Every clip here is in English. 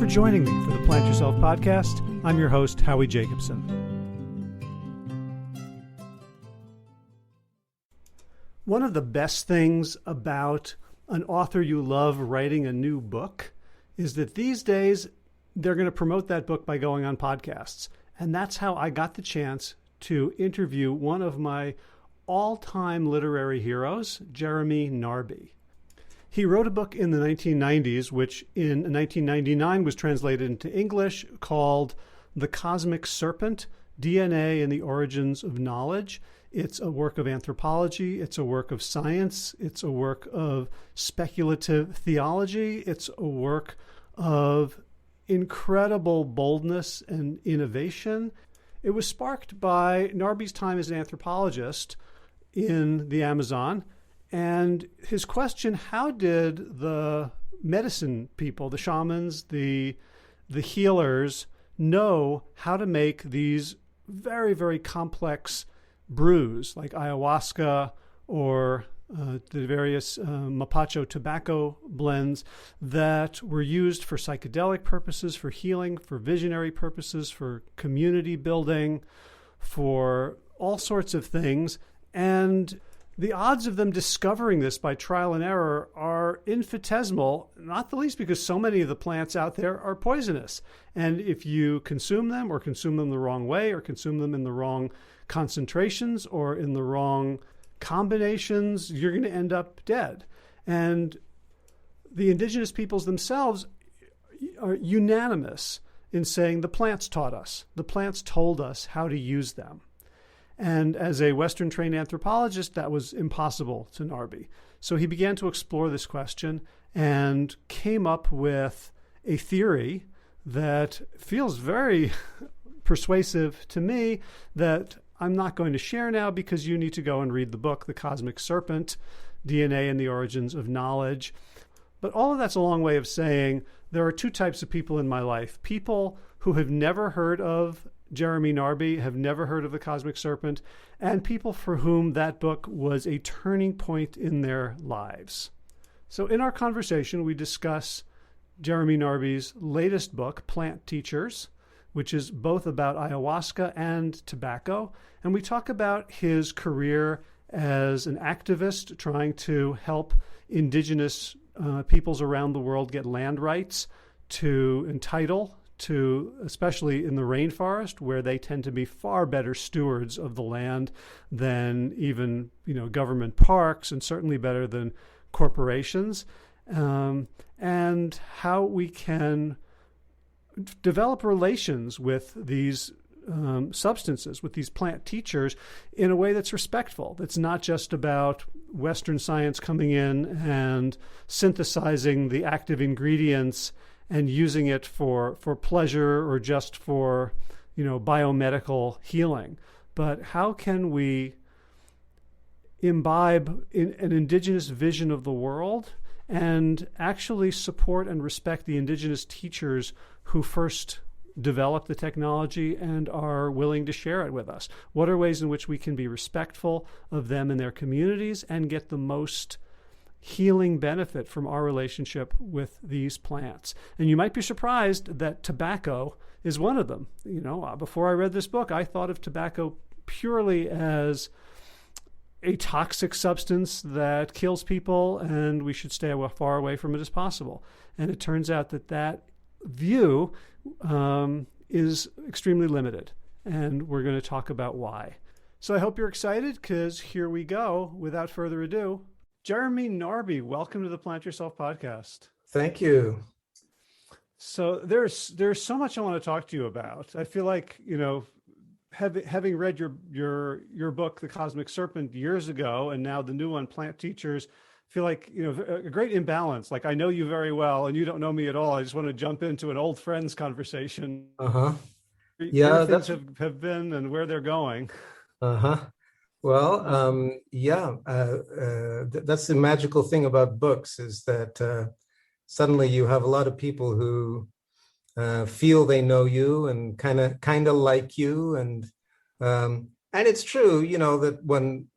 for joining me for the Plant Yourself podcast. I'm your host, Howie Jacobson. One of the best things about an author you love writing a new book is that these days they're going to promote that book by going on podcasts. And that's how I got the chance to interview one of my all-time literary heroes, Jeremy Narby. He wrote a book in the 1990s, which in 1999 was translated into English, called The Cosmic Serpent, DNA and the Origins of Knowledge. It's a work of anthropology. It's a work of science. It's a work of speculative theology. It's a work of incredible boldness and innovation. It was sparked by Narby's time as an anthropologist in the Amazon, and his question, how did the medicine people, the shamans, the healers, know how to make these very, very complex brews like ayahuasca or the various mapacho tobacco blends that were used for psychedelic purposes, for healing, for visionary purposes, for community building, for all sorts of things. And the odds of them discovering this by trial and error are infinitesimal, not the least because so many of the plants out there are poisonous. And if you consume them or consume them the wrong way or consume them in the wrong concentrations or in the wrong combinations, you're going to end up dead. And the indigenous peoples themselves are unanimous in saying the plants taught us. The plants told us how to use them. And as a Western trained anthropologist, that was impossible to Narby. So he began to explore this question and came up with a theory that feels very persuasive to me that I'm not going to share now because you need to go and read the book, The Cosmic Serpent, DNA and the Origins of Knowledge. But all of that's a long way of saying there are two types of people in my life. People who have never heard of Jeremy Narby, have never heard of The Cosmic Serpent, and people for whom that book was a turning point in their lives. So in our conversation, we discuss Jeremy Narby's latest book, Plant Teachers, which is both about ayahuasca and tobacco. And we talk about his career as an activist trying to help indigenous peoples around the world get land rights to entitle to, especially in the rainforest, where they tend to be far better stewards of the land than even, government parks, and certainly better than corporations, and how we can develop relations with these substances, with these plant teachers, in a way that's respectful. That's not just about Western science coming in and synthesizing the active ingredients and using it for pleasure or just for, biomedical healing. But how can we imbibe in an indigenous vision of the world and actually support and respect the indigenous teachers who first developed the technology and are willing to share it with us? What are ways in which we can be respectful of them and their communities and get the most healing benefit from our relationship with these plants? And you might be surprised that tobacco is one of them. Before I read this book, I thought of tobacco purely as a toxic substance that kills people and we should stay as far away from it as possible. And it turns out that view is extremely limited. And we're going to talk about why. So I hope you're excited, because here we go. Without further ado, Jeremy Narby, welcome to the Plant Yourself podcast. Thank you. So there's so much I want to talk to you about. I feel like, having read your book, The Cosmic Serpent, years ago, and now the new one, Plant Teachers, I feel like, a great imbalance. Like, I know you very well and you don't know me at all. I just want to jump into an old friends conversation. Yeah, where things have been and where they're going. Well, that's the magical thing about books, is that suddenly you have a lot of people who feel they know you and kind of like you, and it's true, that when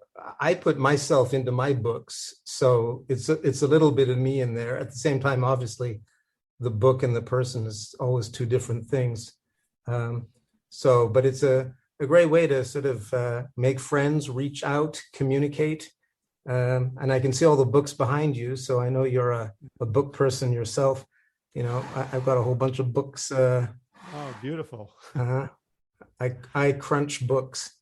I put myself into my books, so it's a little bit of me in there. At the same time, obviously, the book and the person is always two different things. But it's a great way to sort of make friends, reach out, communicate. And I can see all the books behind you, so I know you're a book person yourself. I've got a whole bunch of books. Oh, beautiful. I crunch books.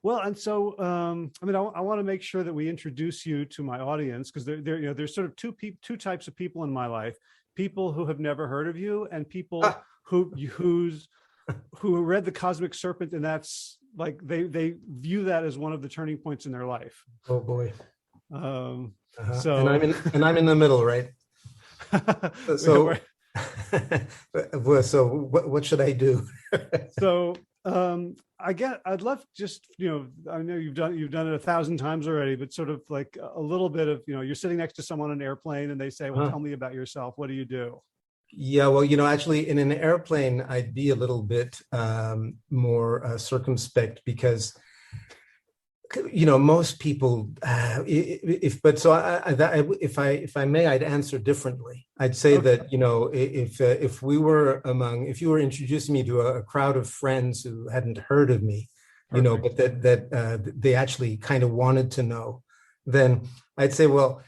Well, and so I want to make sure that we introduce you to my audience, because there's sort of two types of people in my life: people who have never heard of you, and people who read The Cosmic Serpent, and that's like they view that as one of the turning points in their life. Oh boy. So and I'm in the middle, right? So so what should I do? So I'd love just, I know you've done it 1,000 times already, but sort of like a little bit of, you're sitting next to someone on an airplane and they say, well, tell me about yourself. What do you do? Yeah, well, actually in an airplane, I'd be a little bit more circumspect, because most people, if I may, I'd answer differently. I'd say that, if you were introducing me to a crowd of friends who hadn't heard of me, but that they actually kind of wanted to know, then I'd say, well,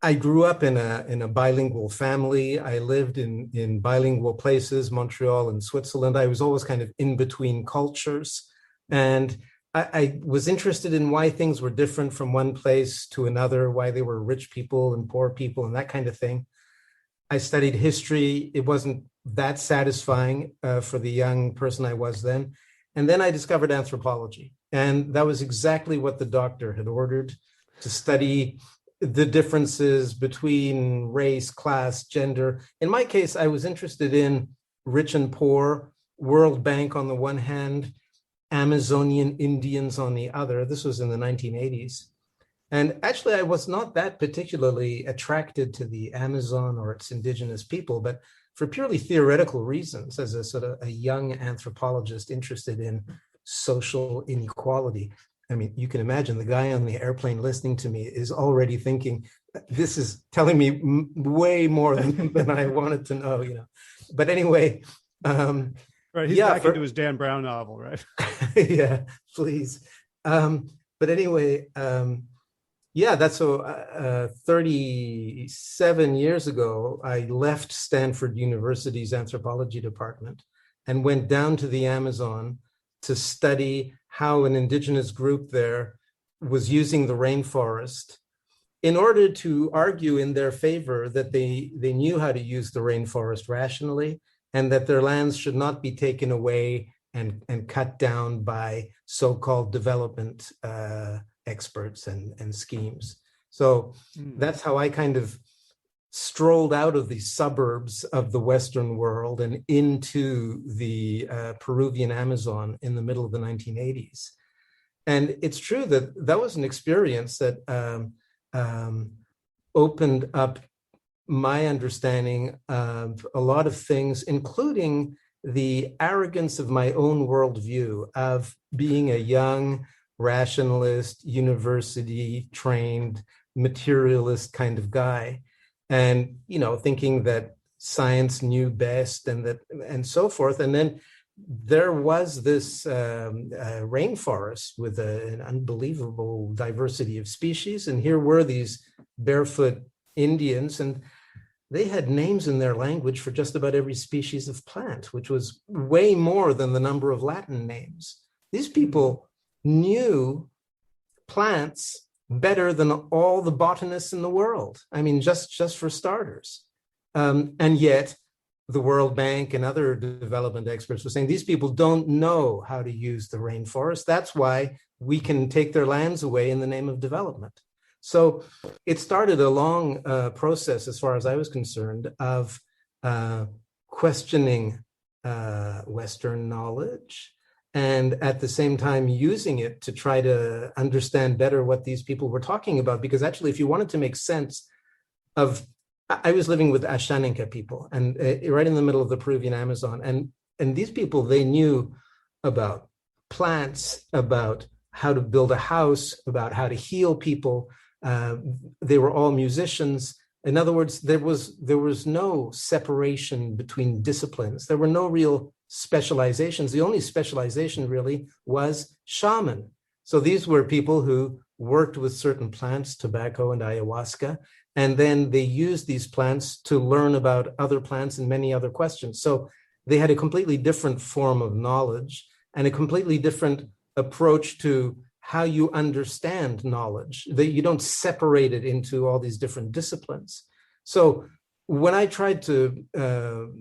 I grew up in a bilingual family. I lived in bilingual places, Montreal and Switzerland. I was always kind of in between cultures. And I was interested in why things were different from one place to another, why they were rich people and poor people and that kind of thing. I studied history. It wasn't that satisfying for the young person I was then. And then I discovered anthropology. And that was exactly what the doctor had ordered, to study the differences between race, class, gender. In my case, I was interested in rich and poor, World Bank on the one hand, Amazonian Indians on the other. This was in the 1980s. And actually, I was not that particularly attracted to the Amazon or its indigenous people, but for purely theoretical reasons, as a sort of a young anthropologist interested in social inequality. I mean, you can imagine the guy on the airplane listening to me is already thinking, this is telling me way more than I wanted to know, But anyway, right, he's back into his Dan Brown novel, right? Yeah, please. But anyway, that's so 37 years ago, I left Stanford University's anthropology department and went down to the Amazon to study how an indigenous group there was using the rainforest in order to argue in their favor that they knew how to use the rainforest rationally, and that their lands should not be taken away and cut down by so-called development experts and schemes. So that's how I kind of strolled out of the suburbs of the Western world and into the Peruvian Amazon in the middle of the 1980s. And it's true that that was an experience that opened up my understanding of a lot of things, including the arrogance of my own worldview of being a young rationalist, university-trained, materialist kind of guy. And, thinking that science knew best and so forth. And then there was this rainforest with an unbelievable diversity of species. And here were these barefoot Indians, and they had names in their language for just about every species of plant, which was way more than the number of Latin names. These people knew plants better than all the botanists in the world. I mean, just for starters. And yet the World Bank and other development experts were saying these people don't know how to use the rainforest. That's why we can take their lands away in the name of development. So it started a long process, as far as I was concerned, of questioning Western knowledge, and at the same time using it to try to understand better what these people were talking about. Because actually, if you wanted to make sense of, I was living with Ashaninka people, and right in the middle of the Peruvian Amazon, and these people, they knew about plants, about how to build a house, about how to heal people, They were all musicians. In other words, there was no separation between disciplines. There were no real specializations. The only specialization really was shaman. So these were people who worked with certain plants, tobacco and ayahuasca, and then they used these plants to learn about other plants and many other questions. So they had a completely different form of knowledge and a completely different approach to how you understand knowledge, that you don't separate it into all these different disciplines. So when I tried to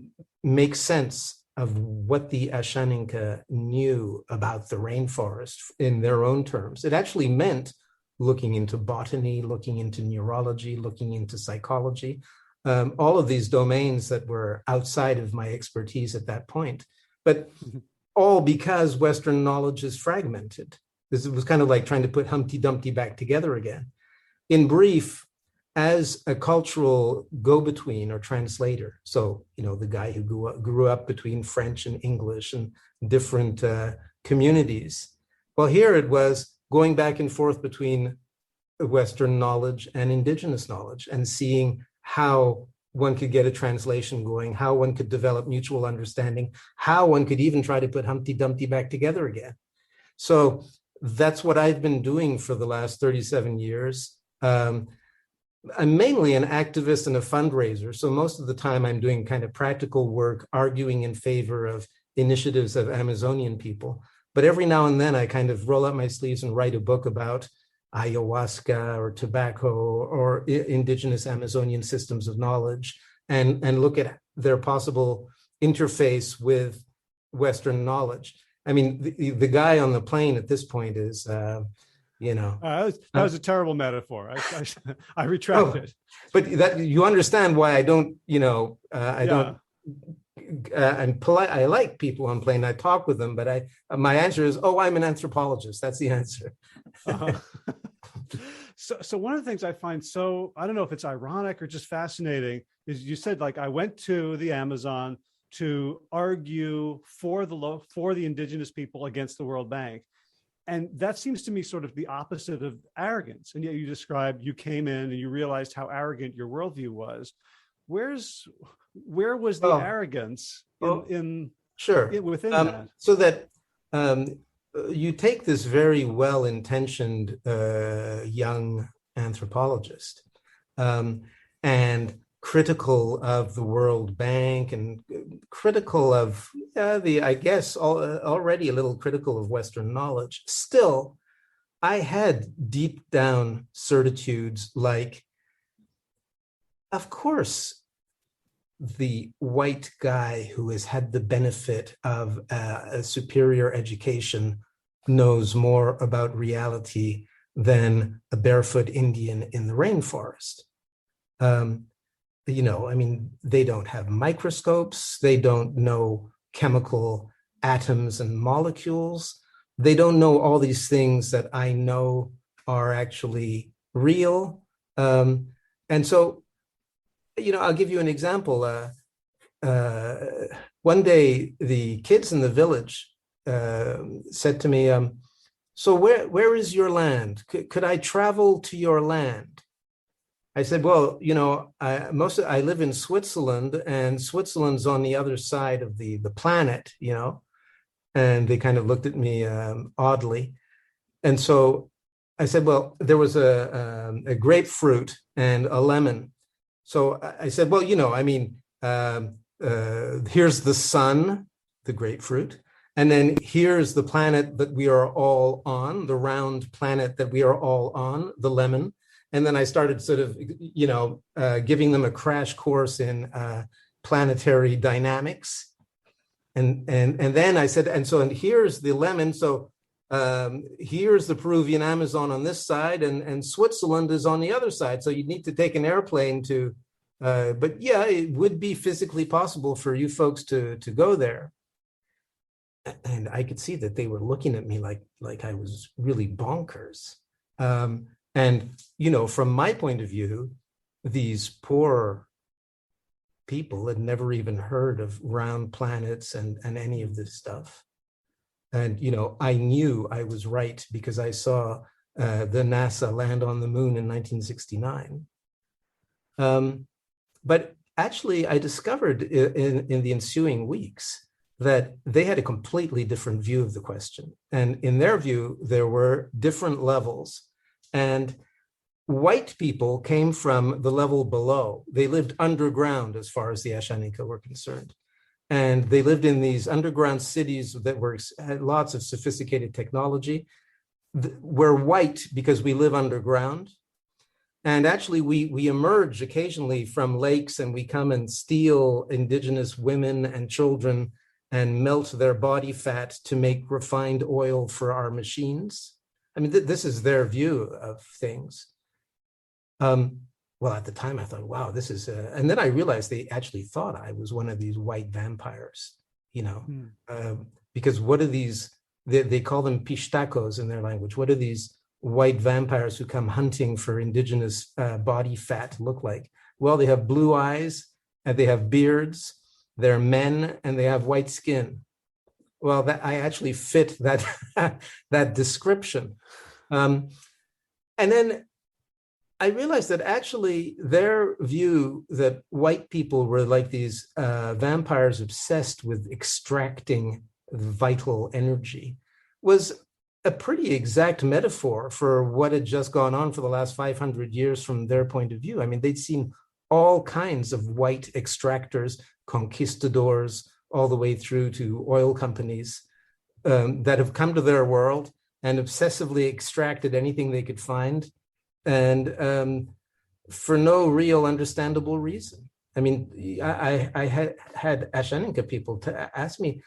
make sense of what the Ashaninka knew about the rainforest in their own terms, it actually meant looking into botany, looking into neurology, looking into psychology, all of these domains that were outside of my expertise at that point, but all because Western knowledge is fragmented. This was kind of like trying to put Humpty Dumpty back together again. In brief, as a cultural go-between or translator, so, the guy who grew up between French and English and different communities, well, here it was going back and forth between Western knowledge and Indigenous knowledge and seeing how one could get a translation going, how one could develop mutual understanding, how one could even try to put Humpty Dumpty back together again. So that's what I've been doing for the last 37 years. I'm mainly an activist and a fundraiser. So most of the time I'm doing kind of practical work, arguing in favor of initiatives of Amazonian people. But every now and then I kind of roll up my sleeves and write a book about ayahuasca or tobacco or indigenous Amazonian systems of knowledge and look at their possible interface with Western knowledge. I mean, the guy on the plane at this point is, that was a terrible metaphor. I retract it. But that you understand why I don't, don't. I'm polite. I like people on plane. I talk with them, but my answer is, I'm an anthropologist. That's the answer. So one of the things I find I don't know if it's ironic or just fascinating, is you said, like, I went to the Amazon to argue for the indigenous people against the World Bank. And that seems to me sort of the opposite of arrogance. And yet you described, you came in and you realized how arrogant your worldview was. Where was the arrogance within that? So that you take this very well-intentioned young anthropologist and critical of the World Bank and critical of already a little critical of Western knowledge. Still, I had deep down certitudes like, of course, the white guy who has had the benefit of a superior education knows more about reality than a barefoot Indian in the rainforest. They don't have microscopes. They don't know chemical atoms and molecules. They don't know all these things that I know are actually real. And so, I'll give you an example. One day, the kids in the village said to me, so where is your land? Could I travel to your land? I said, well, I live in Switzerland, and Switzerland's on the other side of the planet, and they kind of looked at me oddly. And so I said, well, there was a grapefruit and a lemon. So I said, well, here's the sun, the grapefruit, and then here's the planet that we are all on, the round planet that we are all on, the lemon. And then I started sort of, giving them a crash course in planetary dynamics. And then I said, and here's the lemon. So here's the Peruvian Amazon on this side, and Switzerland is on the other side. So you need to take an airplane to, but yeah, it would be physically possible for you folks to go there. And I could see that they were looking at me like I was really bonkers. And, from my point of view, these poor people had never even heard of round planets and any of this stuff. And, I knew I was right because I saw the NASA land on the moon in 1969. But actually, I discovered in the ensuing weeks that they had a completely different view of the question. And in their view, there were different levels. And white people came from the level below. They lived underground as far as the Ashaninka were concerned. And they lived in these underground cities that had lots of sophisticated technology. We're white because we live underground. And actually, we emerge occasionally from lakes and we come and steal indigenous women and children and melt their body fat to make refined oil for our machines. I mean, this is their view of things. Well, at the time I thought, wow, this is, and then I realized they actually thought I was one of these white vampires, because what are these, they call them pishtacos in their language. What are these white vampires who come hunting for indigenous body fat look like? Well, they have blue eyes and they have beards, they're men, and they have white skin. Well, I actually fit that, that description. And then I realized that actually their view that white people were like these vampires obsessed with extracting vital energy was a pretty exact metaphor for what had just gone on for the last 500 years from their point of view. I mean, they'd seen all kinds of white extractors, conquistadors, all the way through to oil companies that have come to their world and obsessively extracted anything they could find, and for no real understandable reason. I mean, I had Ashaninka people ask me,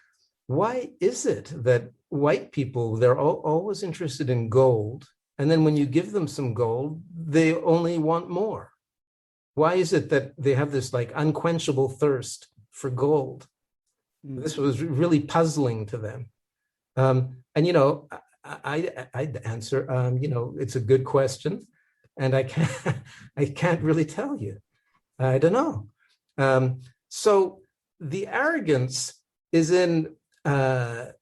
why is it that white people, they're always interested in gold, and then when you give them some gold, they only want more? Why is it that they have this like unquenchable thirst for gold? This was really puzzling to them. And, I'd answer, it's a good question. And I can't really tell you. I don't know. So the arrogance is in, it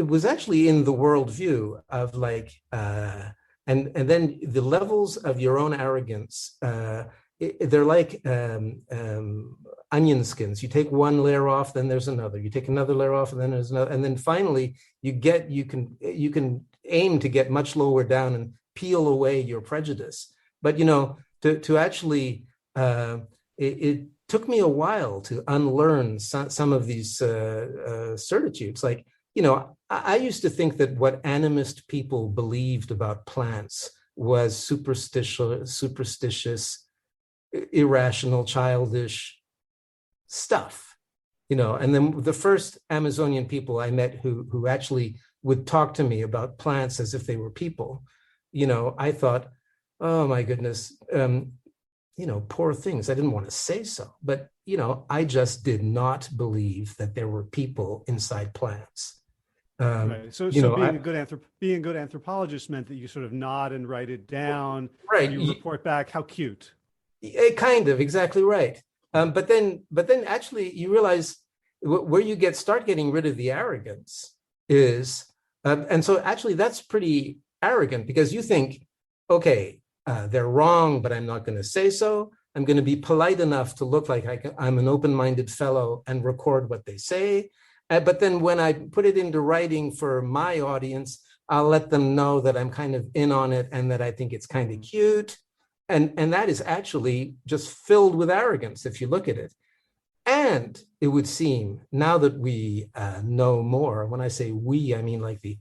was actually in the worldview of like, and then the levels of your own arrogance, they're like onion skins. You take one layer off, then there's another. You take another layer off, and then there's another. And then finally, you can aim to get much lower down and peel away your prejudice. But to actually, it took me a while to unlearn some of these certitudes. Like, I used to think that what animist people believed about plants was superstitious, irrational, childish stuff, and then the first Amazonian people I met who actually would talk to me about plants as if they were people, I thought, oh my goodness, poor things. I didn't want to say so, but, I just did not believe that there were people inside plants. Right. So being a good anthropologist meant that you sort of nod and write it down. Right. You report back, how cute. Kind of, exactly right. But then actually you realize where you start getting rid of the arrogance is, and so actually that's pretty arrogant, because you think, okay, they're wrong, but I'm not going to say so. I'm going to be polite enough to look like I'm an open-minded fellow and record what they say. But then when I put it into writing for my audience, I'll let them know that I'm kind of in on it and that I think it's kind of cute. And that is actually just filled with arrogance if you look at it. And it would seem, now that we know more, when I say we, I mean like the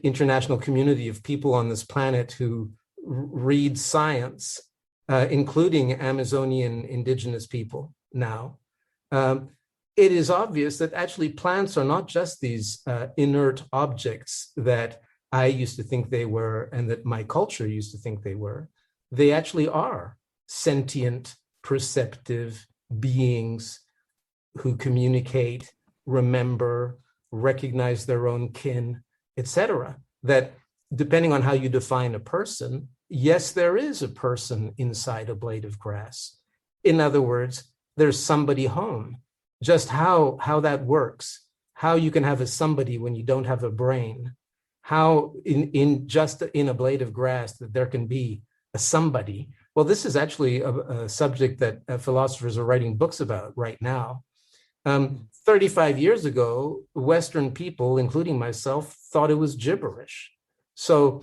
international community of people on this planet who read science, including Amazonian indigenous people now, it is obvious that actually plants are not just these inert objects that I used to think they were and that my culture used to think they were. They actually are sentient, perceptive beings who communicate, remember, recognize their own kin, etc. That depending on how you define a person, yes, there is a person inside a blade of grass. In other words, there's somebody home. Just how that works, how you can have a somebody when you don't have a brain, how in just in a blade of grass that there can be a somebody. Well, this is actually a subject that philosophers are writing books about right now. 35 years ago, Western people, including myself, thought it was gibberish. So,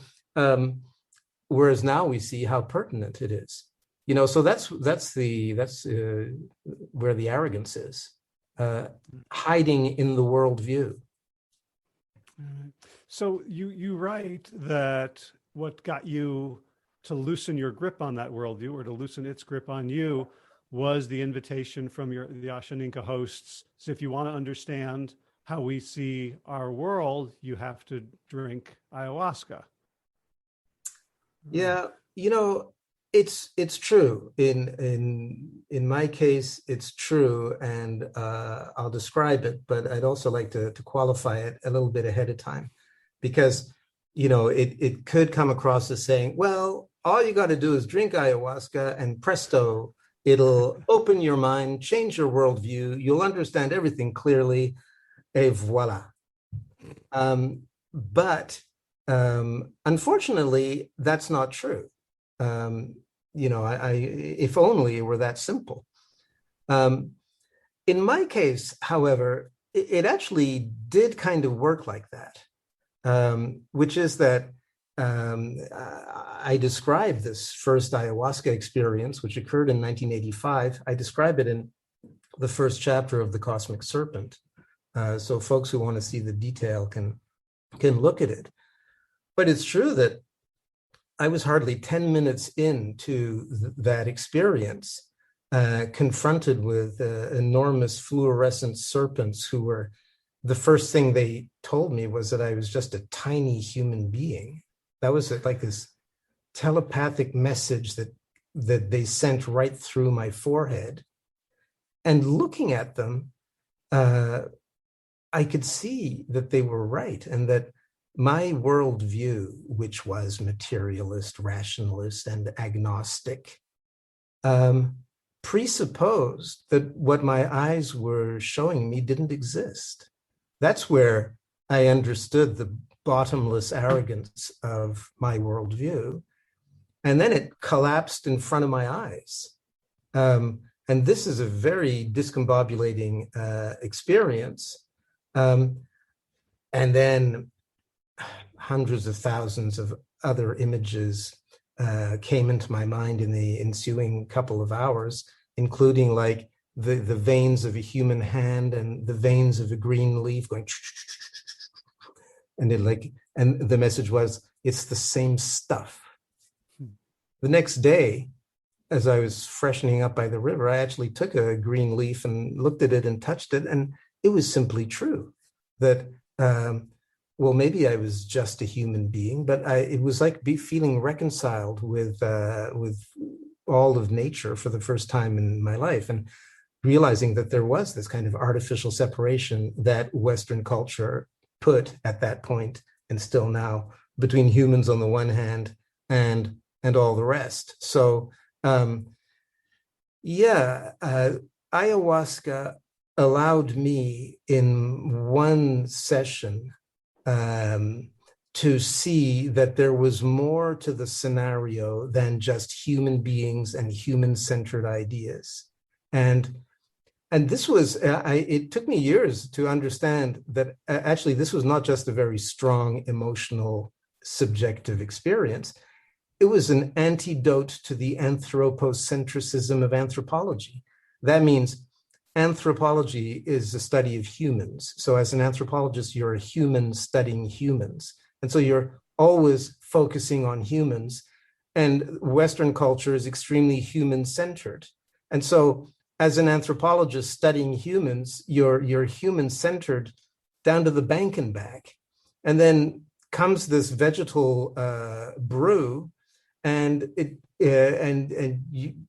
whereas now we see how pertinent it is. So that's where the arrogance is, hiding in the worldview. So you write that what got you to loosen your grip on that worldview, or to loosen its grip on you, was the invitation from the Ashaninka hosts. So if you want to understand how we see our world, you have to drink ayahuasca. Yeah, it's true. In my case, it's true, and I'll describe it, but I'd also like to qualify it a little bit ahead of time, because it could come across as saying, well, all you got to do is drink ayahuasca and presto, it'll open your mind, change your worldview, you'll understand everything clearly, et voila. But unfortunately, that's not true. If only it were that simple. In my case, however, it actually did kind of work like that, which is that I described this first ayahuasca experience, which occurred in 1985. I describe it in the first chapter of The Cosmic Serpent. So folks who want to see the detail can look at it. But it's true that I was hardly 10 minutes into that experience, confronted with enormous fluorescent serpents who were, the first thing they told me was that I was just a tiny human being. That was like this telepathic message that they sent right through my forehead. And looking at them, I could see that they were right, and that my worldview, which was materialist, rationalist, and agnostic, presupposed that what my eyes were showing me didn't exist. That's where I understood the bottomless arrogance of my worldview. And then it collapsed in front of my eyes. And this is a very discombobulating experience. And then hundreds of thousands of other images came into my mind in the ensuing couple of hours, including like the veins of a human hand and the veins of a green leaf going, and the message was, it's the same stuff. The next day, as I was freshening up by the river, I actually took a green leaf and looked at it and touched it, and it was simply true that, well, maybe I was just a human being, but it was like feeling reconciled with all of nature for the first time in my life, and realizing that there was this kind of artificial separation that Western culture put at that point, and still now, between humans on the one hand and all the rest. So, ayahuasca allowed me in one session to see that there was more to the scenario than just human beings and human-centered ideas. And this was, it took me years to understand that actually this was not just a very strong emotional, subjective experience. It was an antidote to the anthropocentrism of anthropology. That means anthropology is a study of humans. So as an anthropologist, you're a human studying humans. And so you're always focusing on humans. And Western culture is extremely human-centered. And so as an anthropologist studying humans, you're human-centered down to the bank and back. And then comes this vegetal brew, and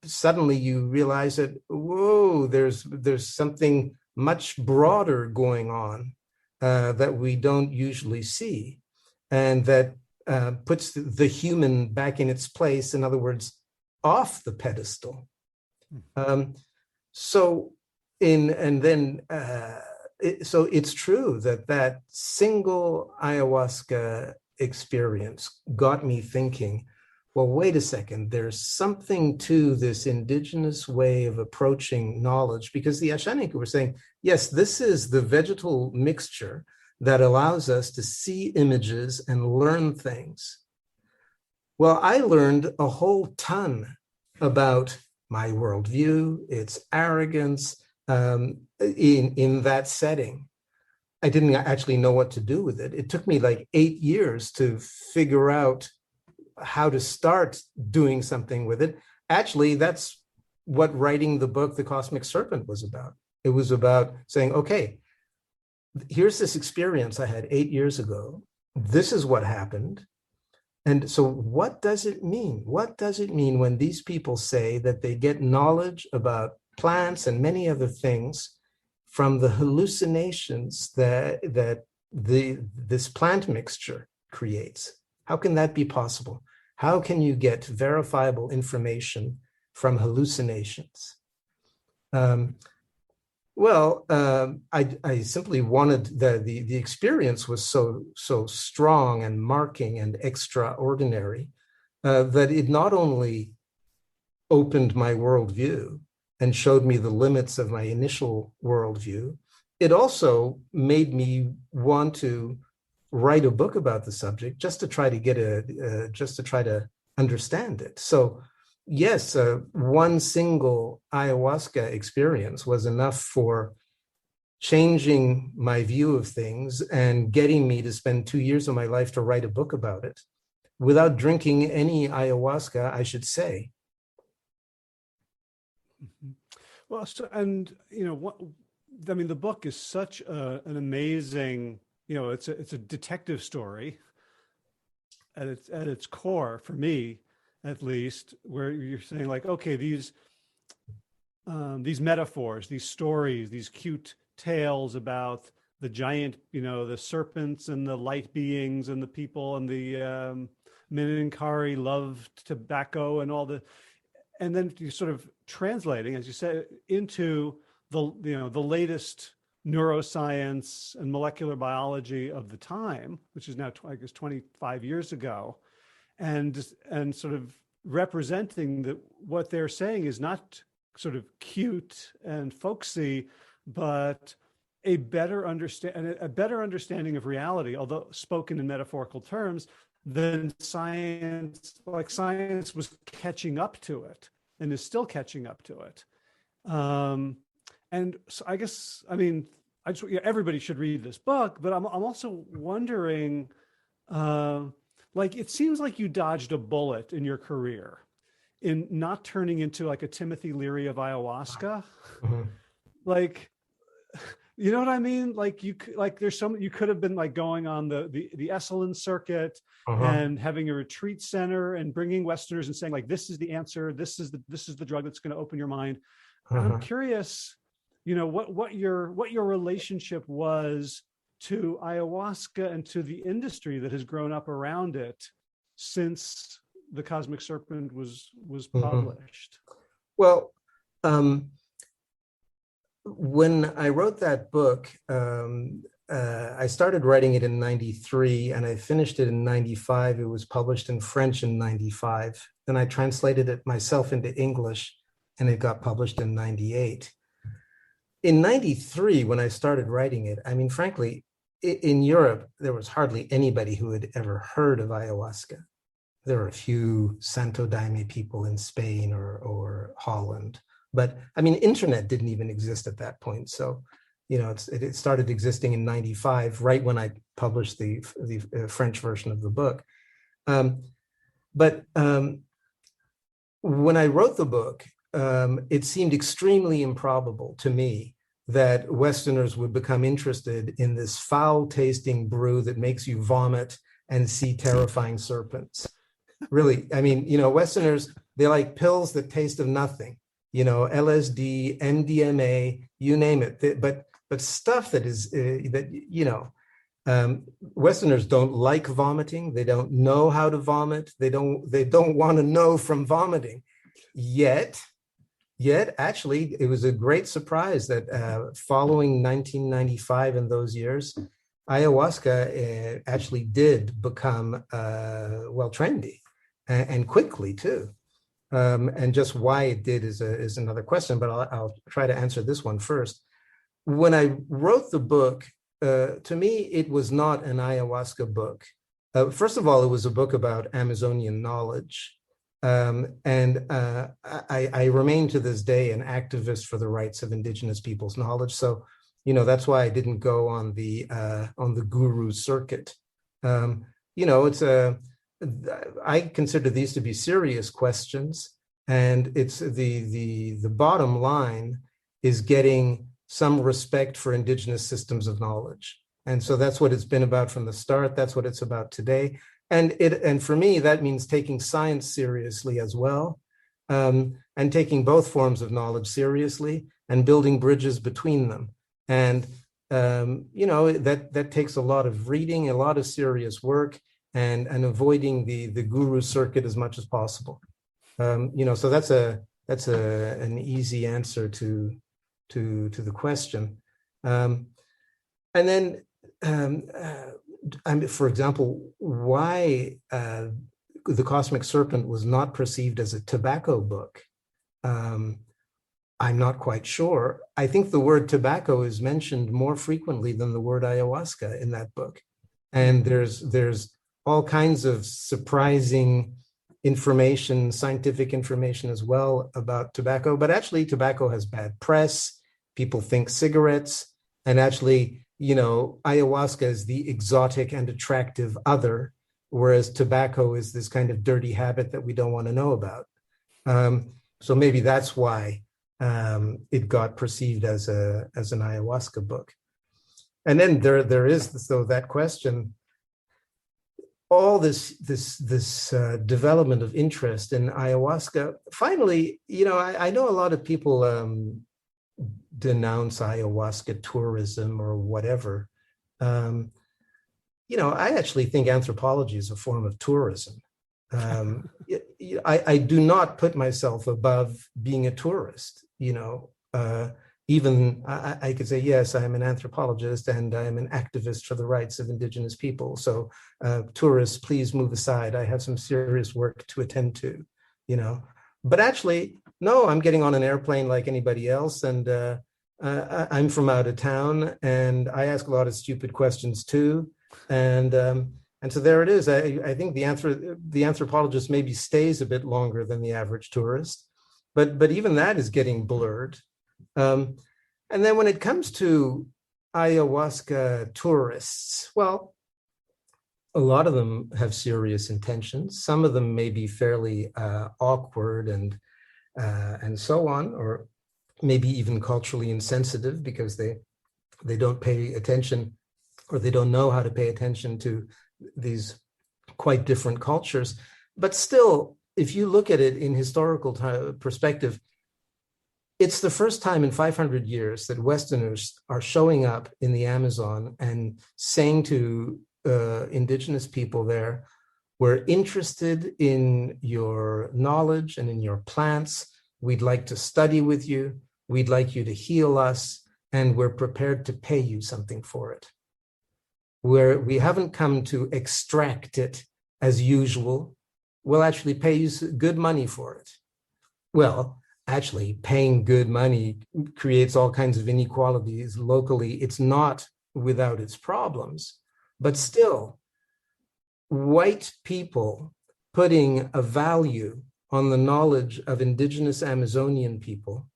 suddenly you realize that, whoa, there's something much broader going on that we don't usually see, and that puts the human back in its place. In other words, off the pedestal. So it's true that single ayahuasca experience got me thinking, well, wait a second, there's something to this indigenous way of approaching knowledge, because the Ashaninka were saying, yes, this is the vegetal mixture that allows us to see images and learn things. Well, I learned a whole ton about my worldview, its arrogance, in that setting. I didn't actually know what to do with it. It took me like 8 years to figure out how to start doing something with it. Actually, that's what writing the book, The Cosmic Serpent, was about. It was about saying, okay, here's this experience I had 8 years ago. This is what happened. And so what does it mean? What does it mean when these people say that they get knowledge about plants and many other things from the hallucinations that this plant mixture creates? How can that be possible? How can you get verifiable information from hallucinations? I simply wanted the experience was so strong and marking and extraordinary that it not only opened my worldview and showed me the limits of my initial worldview, it also made me want to write a book about the subject just to try to understand it. So yes, one single ayahuasca experience was enough for changing my view of things and getting me to spend 2 years of my life to write a book about it without drinking any ayahuasca, I should say. Well, so, and I mean, the book is such an amazing, it's a detective story at its core, for me at least, where you're saying like, okay, these metaphors, these stories, these cute tales about the giant, the serpents and the light beings and the people and the Mininkari loved tobacco and all and then you're sort of translating, as you said, into the latest neuroscience and molecular biology of the time, which is now, I guess, 25 years ago, and sort of representing that what they're saying is not sort of cute and folksy, but a better understanding of reality, although spoken in metaphorical terms, than science. Like science was catching up to it and is still catching up to it. And so I guess, I mean, everybody should read this book, but I'm also wondering, like, it seems like you dodged a bullet in your career in not turning into like a Timothy Leary of ayahuasca. Mm-hmm. Like, you know what I mean? Like you could have been like going on the Esalen circuit and having a retreat center and bringing Westerners and saying like, this is the answer. This is the drug that's going to open your mind. I'm curious, what your relationship was to ayahuasca and to the industry that has grown up around it since The Cosmic Serpent was published. Well, when I wrote that book, I started writing it in 93 and I finished it in 95. It was published in French in 95. Then I translated it myself into English and it got published in 98. In 93, when I started writing it, I mean, frankly, in Europe, there was hardly anybody who had ever heard of ayahuasca. There were a few Santo Daime people in Spain or Holland. But I mean, internet didn't even exist at that point. So, it started existing in 95, right when I published the French version of the book. But when I wrote the book, it seemed extremely improbable to me that Westerners would become interested in this foul-tasting brew that makes you vomit and see terrifying serpents. Really, I mean, Westerners, they like pills that taste of nothing. LSD, MDMA, you name it. But stuff that is Westerners don't like vomiting. They don't know how to vomit. They don't want to know from vomiting. Yet, actually, it was a great surprise that following 1995 and those years, ayahuasca actually did become, well, trendy and quickly too. And just why it did is another question, but I'll try to answer this one first. When I wrote the book, to me, it was not an ayahuasca book. First of all, it was a book about Amazonian knowledge. I remain to this day an activist for the rights of Indigenous people's knowledge. So, that's why I didn't go on the guru circuit. I consider these to be serious questions, and it's the bottom line is getting some respect for Indigenous systems of knowledge. And so that's what it's been about from the start. That's what it's about today. And for me, that means taking science seriously as well, and taking both forms of knowledge seriously and building bridges between them. And, that takes a lot of reading, a lot of serious work, and avoiding the guru circuit as much as possible. So that's an easy answer to the question. And then, for example, why The Cosmic Serpent was not perceived as a tobacco book, I'm not quite sure. I think the word tobacco is mentioned more frequently than the word ayahuasca in that book. And there's all kinds of surprising information, scientific information as well about tobacco, but actually tobacco has bad press. People think cigarettes, and actually, ayahuasca is the exotic and attractive other, whereas tobacco is this kind of dirty habit that we don't want to know about. So maybe that's why it got perceived as an ayahuasca book. And then there is that question. All this development of interest in ayahuasca. Finally, I know a lot of people denounce ayahuasca tourism or whatever. I actually think anthropology is a form of tourism. I do not put myself above being a tourist. Even I could say, yes, I'm an anthropologist and I'm an activist for the rights of Indigenous people. So tourists, please move aside. I have some serious work to attend to, But actually, no, I'm getting on an airplane like anybody else. And I'm from out of town and I ask a lot of stupid questions too. And so there it is. I think the anthropologist maybe stays a bit longer than the average tourist, but even that is getting blurred. And then when it comes to ayahuasca tourists, well, a lot of them have serious intentions. Some of them may be fairly awkward and so on, or maybe even culturally insensitive because they don't pay attention or they don't know how to pay attention to these quite different cultures. But still, if you look at it in historical perspective, it's the first time in 500 years that Westerners are showing up in the Amazon and saying to Indigenous people there, we're interested in your knowledge and in your plants. We'd like to study with you. We'd like you to heal us, and we're prepared to pay you something for it. We haven't come to extract it as usual. We'll actually pay you good money for it. Well, actually, paying good money creates all kinds of inequalities locally. It's not without its problems, but still, white people putting a value on the knowledge of Indigenous Amazonian people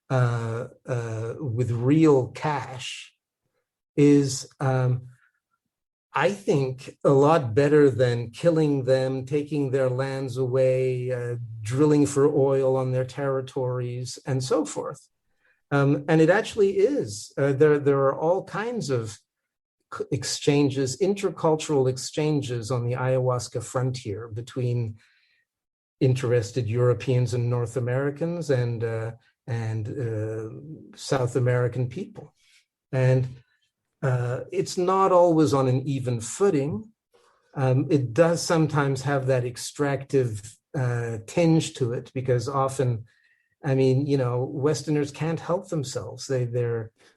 with real cash is, I think, a lot better than killing them, taking their lands away, drilling for oil on their territories, and so forth. And it actually is. There are all kinds of exchanges, intercultural exchanges on the ayahuasca frontier between interested Europeans and North Americans and South American people. And it's not always on an even footing. It does sometimes have that extractive tinge to it because often, Westerners can't help themselves. They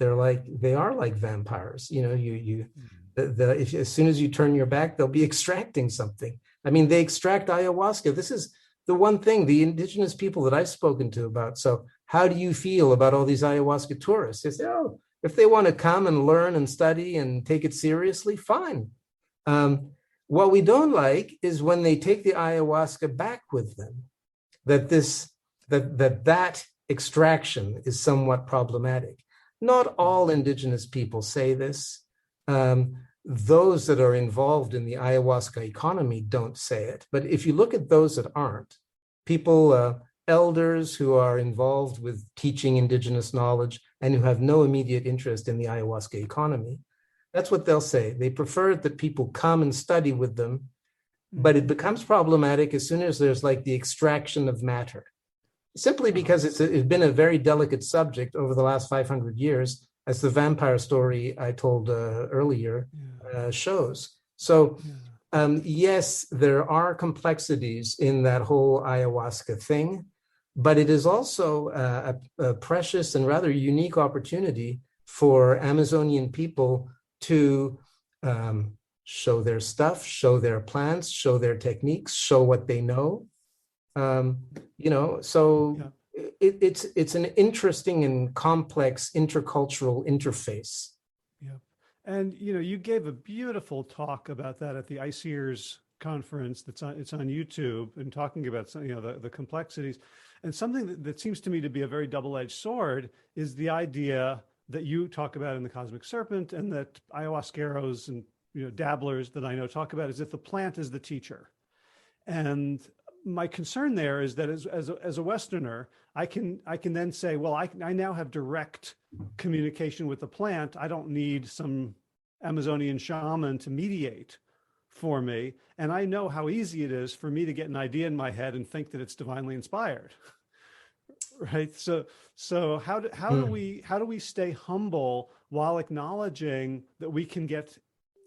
are like vampires. if as soon as you turn your back, they'll be extracting something. I mean, they extract ayahuasca. This is the one thing the indigenous people that I've spoken to about. So how do you feel about all these ayahuasca tourists? They say, oh, if they want to come and learn and study and take it seriously, fine. What we don't like is when they take the ayahuasca back with them, that extraction is somewhat problematic. Not all indigenous people say this. Those that are involved in the ayahuasca economy don't say it. But if you look at those that aren't, people, elders who are involved with teaching indigenous knowledge and who have no immediate interest in the ayahuasca economy, that's what they'll say. They prefer that people come and study with them, but it becomes problematic as soon as there's like the extraction of matter, simply because it's been a very delicate subject over the last 500 years, as the vampire story I told earlier shows. So yes, there are complexities in that whole ayahuasca thing, but it is also a precious and rather unique opportunity for Amazonian people to show their stuff, show their plants, show their techniques, show what they know. It's an interesting and complex intercultural interface. Yeah. And, you gave a beautiful talk about that at the ICEERS conference it's on YouTube, and talking about some, the complexities. And something that seems to me to be a very double-edged sword is the idea that you talk about in the Cosmic Serpent, and that ayahuasqueros and dabblers that I know talk about, is if the plant is the teacher. And my concern there is that as a Westerner, I can then say, well, I now have direct communication with the plant. I don't need some Amazonian shaman to mediate for me. And I know how easy it is for me to get an idea in my head and think that it's divinely inspired. Right. So how do we stay humble while acknowledging that we can get,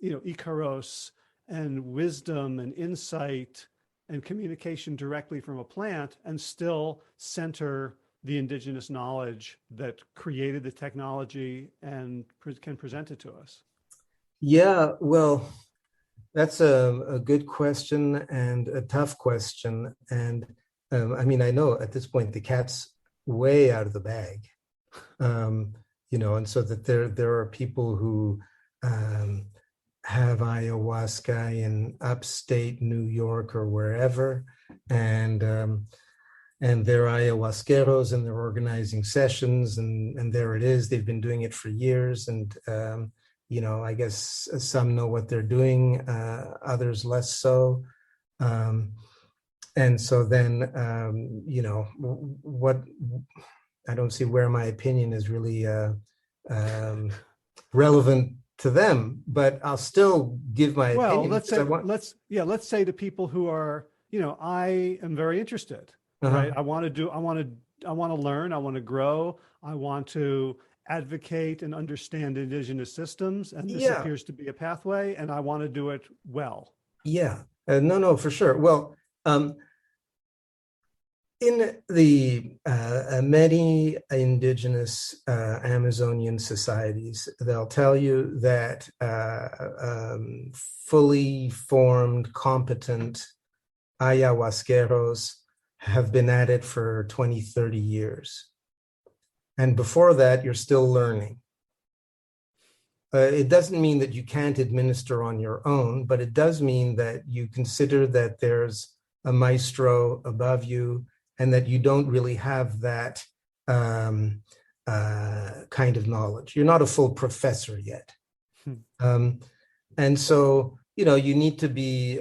Icaros and wisdom and insight and communication directly from a plant, and still center the indigenous knowledge that created the technology and can present it to us? Yeah, well, that's a good question and a tough question. And I know at this point the cat's way out of the bag, and so that there are people who have ayahuasca in upstate New York or wherever, and they're ayahuasqueros and they're organizing sessions, and there it is. They've been doing it for years, and I guess some know what they're doing, others less so. And so then, what I don't see where my opinion is really relevant to them, but I'll still give my opinion. Well, let's say to people who are, I am very interested, right? I want to learn, I want to grow, I want to advocate and understand indigenous systems, and this appears to be a pathway, and I want to do it well. Yeah, no, for sure. Well, in the many indigenous Amazonian societies, they'll tell you that fully formed, competent ayahuasqueros have been at it for 20, 30 years. And before that, you're still learning. It doesn't mean that you can't administer on your own, but it does mean that you consider that there's a maestro above you, and that you don't really have that kind of knowledge. You're not a full professor yet. And so, you need to be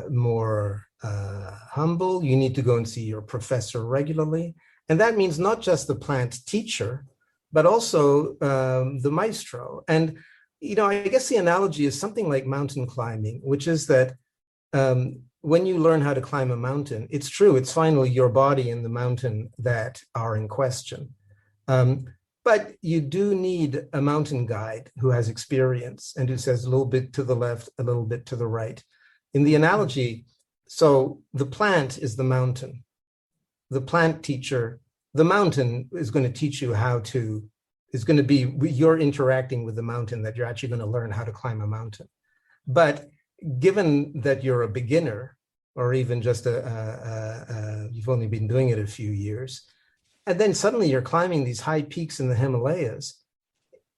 more humble. You need to go and see your professor regularly. And that means not just the plant teacher, but also the maestro. And, I guess the analogy is something like mountain climbing, which is that when you learn how to climb a mountain, it's true, it's finally your body and the mountain that are in question. But you do need a mountain guide who has experience and who says a little bit to the left, a little bit to the right. In the analogy, so the plant is the mountain. The plant teacher, the mountain is going to teach you how to is going to be you're interacting with the mountain, that you're actually going to learn how to climb a mountain. But given that you're a beginner, or even just you've only been doing it a few years, and then suddenly you're climbing these high peaks in the Himalayas,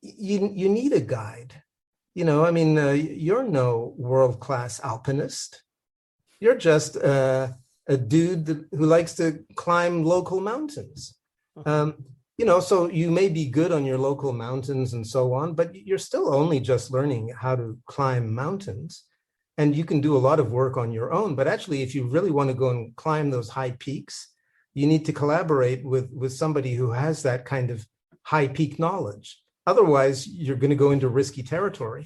you need a guide. I mean, you're no world-class alpinist. You're just a dude who likes to climb local mountains. So you may be good on your local mountains and so on, but you're still only just learning how to climb mountains. And you can do a lot of work on your own. But actually, if you really want to go and climb those high peaks, you need to collaborate with somebody who has that kind of high peak knowledge. Otherwise, you're going to go into risky territory.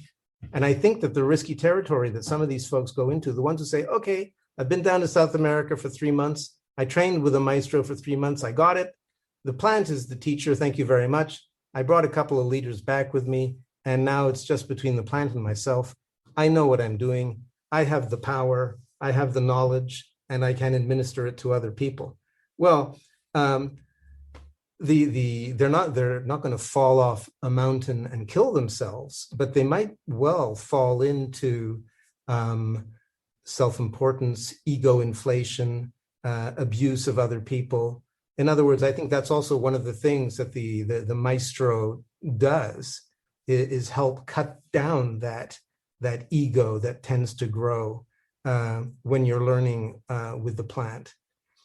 And I think that the risky territory that some of these folks go into, the ones who say, okay, I've been down to South America for 3 months. I trained with a maestro for 3 months. I got it. The plant is the teacher. Thank you very much. I brought a couple of leaders back with me. And now it's just between the plant and myself. I know what I'm doing. I have the power. I have the knowledge, and I can administer it to other people. Well, they're not going to fall off a mountain and kill themselves, but they might well fall into self-importance, ego inflation, abuse of other people. In other words, I think that's also one of the things that the maestro does, is help cut down that ego that tends to grow when you're learning with the plant.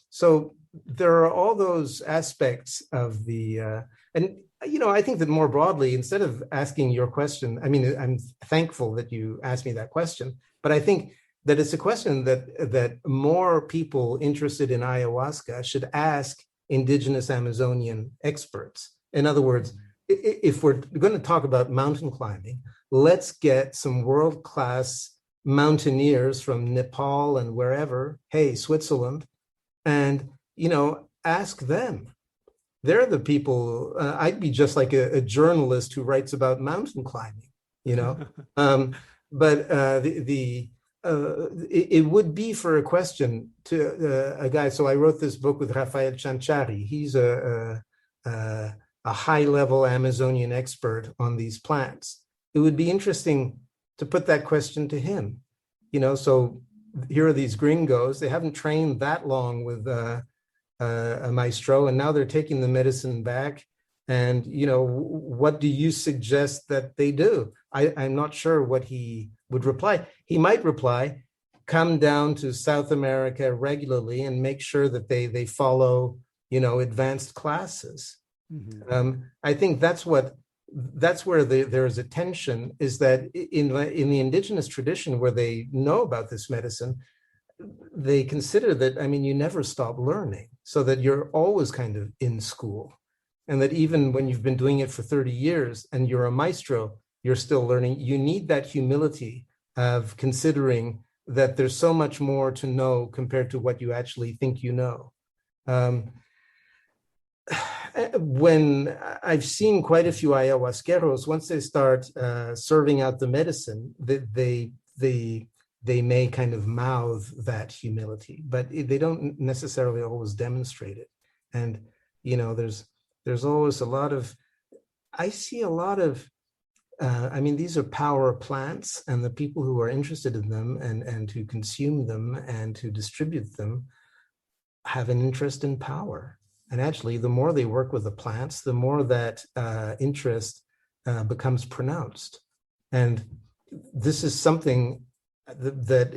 So there are all those aspects of the, and I think that more broadly, instead of asking your question, I mean, I'm thankful that you asked me that question, but I think that it's a question that more people interested in ayahuasca should ask Indigenous Amazonian experts. In other words, if we're going to talk about mountain climbing, let's get some world-class mountaineers from Nepal and wherever, Switzerland, and, ask them. They're the people. I'd be just like a journalist who writes about mountain climbing, but it would be for a question to a guy. So I wrote this book with Rafael Chanchari. He's a high-level Amazonian expert on these plants. It would be interesting to put that question to him. So here are these gringos. They haven't trained that long with a maestro, and now they're taking the medicine back. And, what do you suggest that they do? I'm not sure what he would reply. He might reply, come down to South America regularly and make sure that they follow, advanced classes. Mm-hmm. I think that's where there is a tension, is that in the indigenous tradition, where they know about this medicine, they consider that, you never stop learning, so that you're always kind of in school. And that even when you've been doing it for 30 years and you're a maestro, you're still learning. You need that humility of considering that there's so much more to know compared to what you actually think you know. When I've seen quite a few ayahuasqueros, once they start serving out the medicine, they may kind of mouth that humility, but they don't necessarily always demonstrate it. And there's always I see a lot of these are power plants, and the people who are interested in them and who consume them and to distribute them have an interest in power. And actually, the more they work with the plants, the more that interest becomes pronounced. And this is something that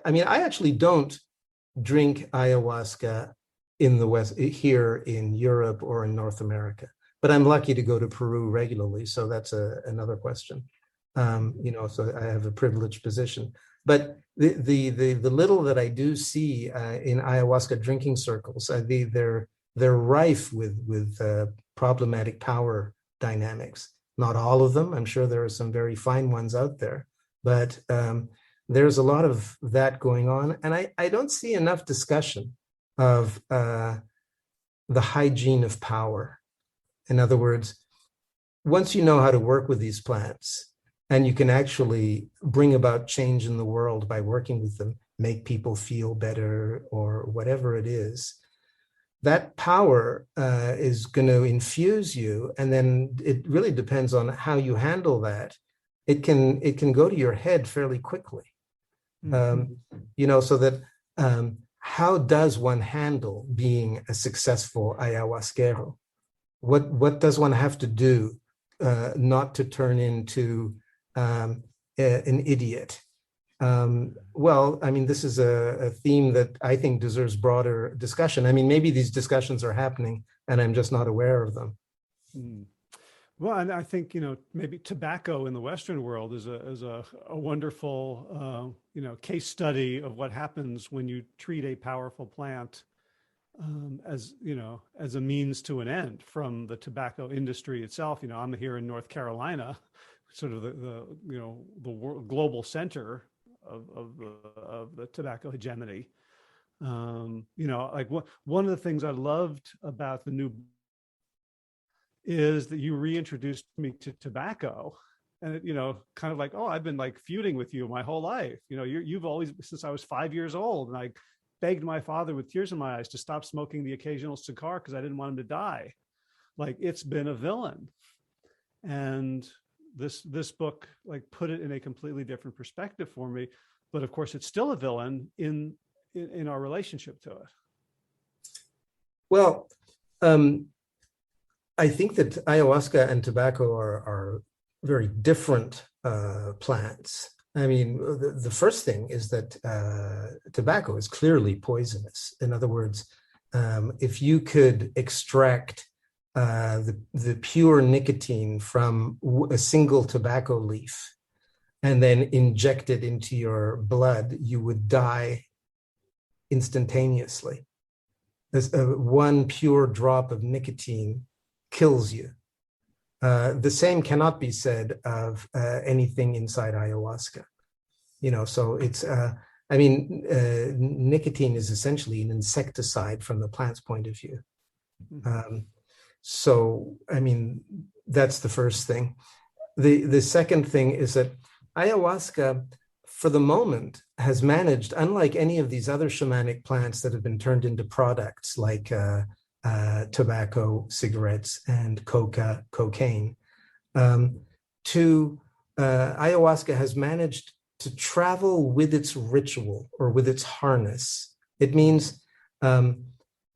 I actually don't drink ayahuasca in the West, here in Europe or in North America, but I'm lucky to go to Peru regularly. So that's another question. So I have a privileged position. But the little that I do see in ayahuasca drinking circles, they're rife with problematic power dynamics. Not all of them. I'm sure there are some very fine ones out there, but there's a lot of that going on. And I don't see enough discussion of the hygiene of power. In other words, once you know how to work with these plants, and you can actually bring about change in the world by working with them, make people feel better or whatever it is, that power is going to infuse you, and then it really depends on how you handle that. It can go to your head fairly quickly. So that how does one handle being a successful ayahuasquero? What does one have to do not to turn into an idiot? Well, I mean, this is a theme that I think deserves broader discussion. I mean, maybe these discussions are happening and I'm just not aware of them. Well, and I think, maybe tobacco in the Western world is a wonderful, case study of what happens when you treat a powerful plant as a means to an end from the tobacco industry itself. I'm here in North Carolina, sort of the global center of the tobacco hegemony. Like one of the things I loved about the new is that you reintroduced me to tobacco, and it, kind of like, oh, I've been like feuding with you my whole life. You've always, since I was 5 years old, and I begged my father with tears in my eyes to stop smoking the occasional cigar because I didn't want him to die. Like, it's been a villain. And this book like put it in a completely different perspective for me. But of course, it's still a villain in our relationship to it. Well, I think that ayahuasca and tobacco are very different plants. I mean, the first thing is that tobacco is clearly poisonous. In other words, if you could extract the pure nicotine from a single tobacco leaf and then inject it into your blood, you would die instantaneously. One pure drop of nicotine kills you. The same cannot be said of anything inside ayahuasca. So it's, nicotine is essentially an insecticide from the plant's point of view. That's the first thing. The second thing is that ayahuasca, for the moment, has managed, unlike any of these other shamanic plants that have been turned into products like tobacco, cigarettes, and cocaine, ayahuasca has managed to travel with its ritual or with its harness. It means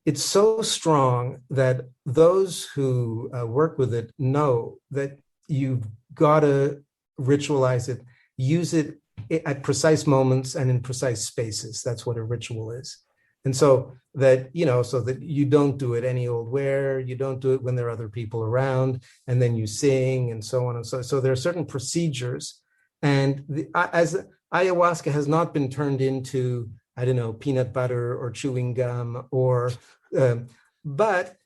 it's so strong that those who work with it know that you've got to ritualize it, use it at precise moments and in precise spaces. That's what a ritual is. And so that, so that you don't do it any old where, you don't do it when there are other people around, and then you sing and so on and so there are certain procedures. And as ayahuasca has not been turned into, I don't know, peanut butter or chewing gum but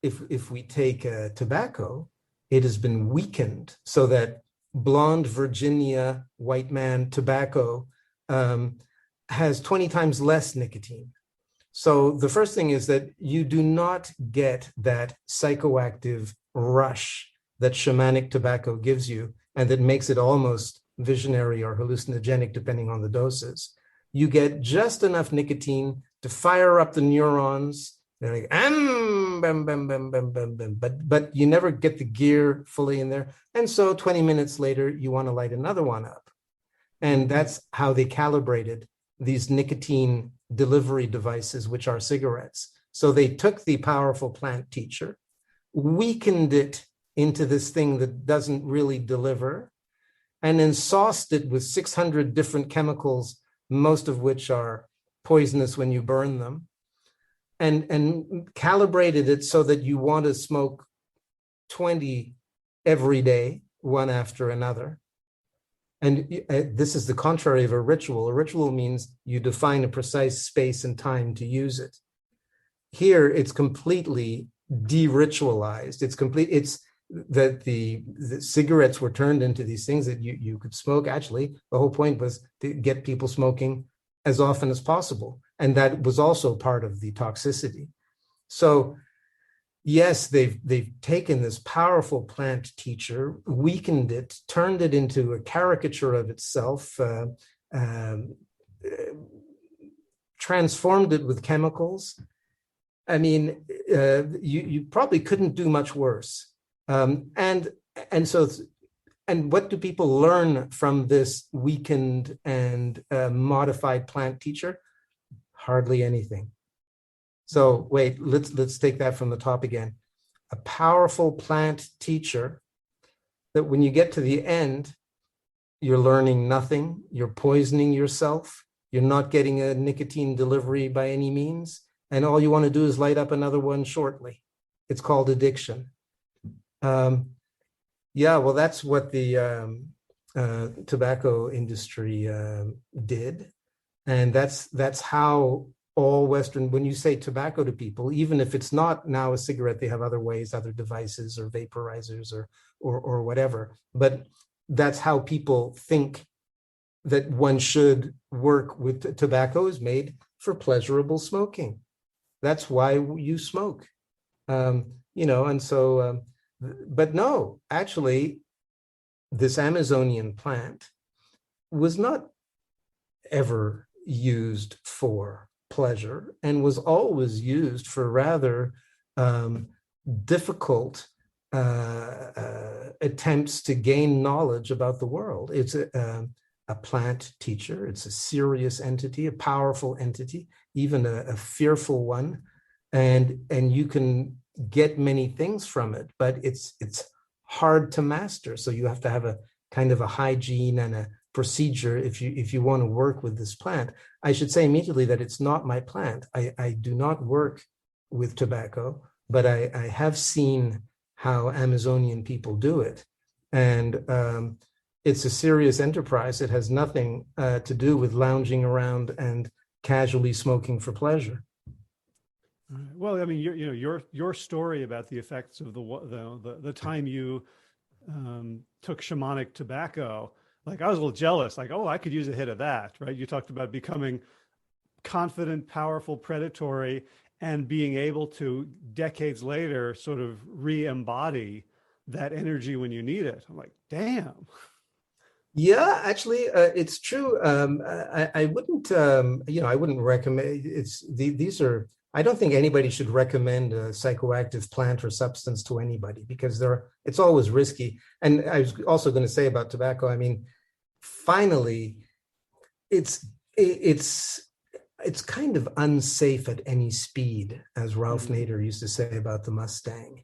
if we take tobacco, it has been weakened so that blonde Virginia white man tobacco has 20 times less nicotine. So the first thing is that you do not get that psychoactive rush that shamanic tobacco gives you, and that makes it almost visionary or hallucinogenic depending on the doses. You get just enough nicotine to fire up the neurons. They're like, bam, bam, bam, bam, bam, bam. But you never get the gear fully in there. And so 20 minutes later, you want to light another one up. And that's how they calibrated these nicotine delivery devices, which are cigarettes. So they took the powerful plant teacher, weakened it into this thing that doesn't really deliver, and then sauced it with 600 different chemicals, most of which are poisonous when you burn them, and calibrated it so that you want to smoke 20 every day, one after another. And this is the contrary of a ritual. A ritual means you define a precise space and time to use it. Here, it's completely de-ritualized. It's that the cigarettes were turned into these things that you could smoke. Actually, the whole point was to get people smoking as often as possible. And that was also part of the toxicity. So yes, they've taken this powerful plant teacher, weakened it, turned it into a caricature of itself, transformed it with chemicals, I mean, you probably couldn't do much worse. And so, and what do people learn from this weakened and modified plant teacher? Hardly anything. So wait, let's take that from the top again. A powerful plant teacher that when you get to the end, you're learning nothing, you're poisoning yourself, you're not getting a nicotine delivery by any means, and all you want to do is light up another one shortly. It's called addiction. Yeah, well, that's what the tobacco industry did. And that's how all Western, when you say tobacco to people, even if it's not now a cigarette, they have other ways, other devices or vaporizers or whatever. But that's how people think that one should work with tobacco, is made for pleasurable smoking. That's why you smoke, and so, but no, actually, this Amazonian plant was not ever used for pleasure and was always used for rather difficult attempts to gain knowledge about the world. It's a plant teacher. It's a serious entity, a powerful entity, even a fearful one, and you can get many things from it, but it's hard to master. So you have to have a kind of a hygiene and a procedure if you want to work with this plant. I should say immediately that it's not my plant. I do not work with tobacco, but I have seen how Amazonian people do it, and it's a serious enterprise. It has nothing to do with lounging around and casually smoking for pleasure. Well, I mean, your story about the effects of the time you took shamanic tobacco, like I was a little jealous, like, oh, I could use a hit of that, right? You talked about becoming confident, powerful, predatory, and being able to decades later sort of re-embody that energy when you need it. I'm like, damn. Yeah, actually, it's true. I wouldn't, I wouldn't recommend. These are. I don't think anybody should recommend a psychoactive plant or substance to anybody because it's always risky. And I was also going to say about tobacco. I mean, finally, it's kind of unsafe at any speed, as Ralph Nader used to say about the Mustang.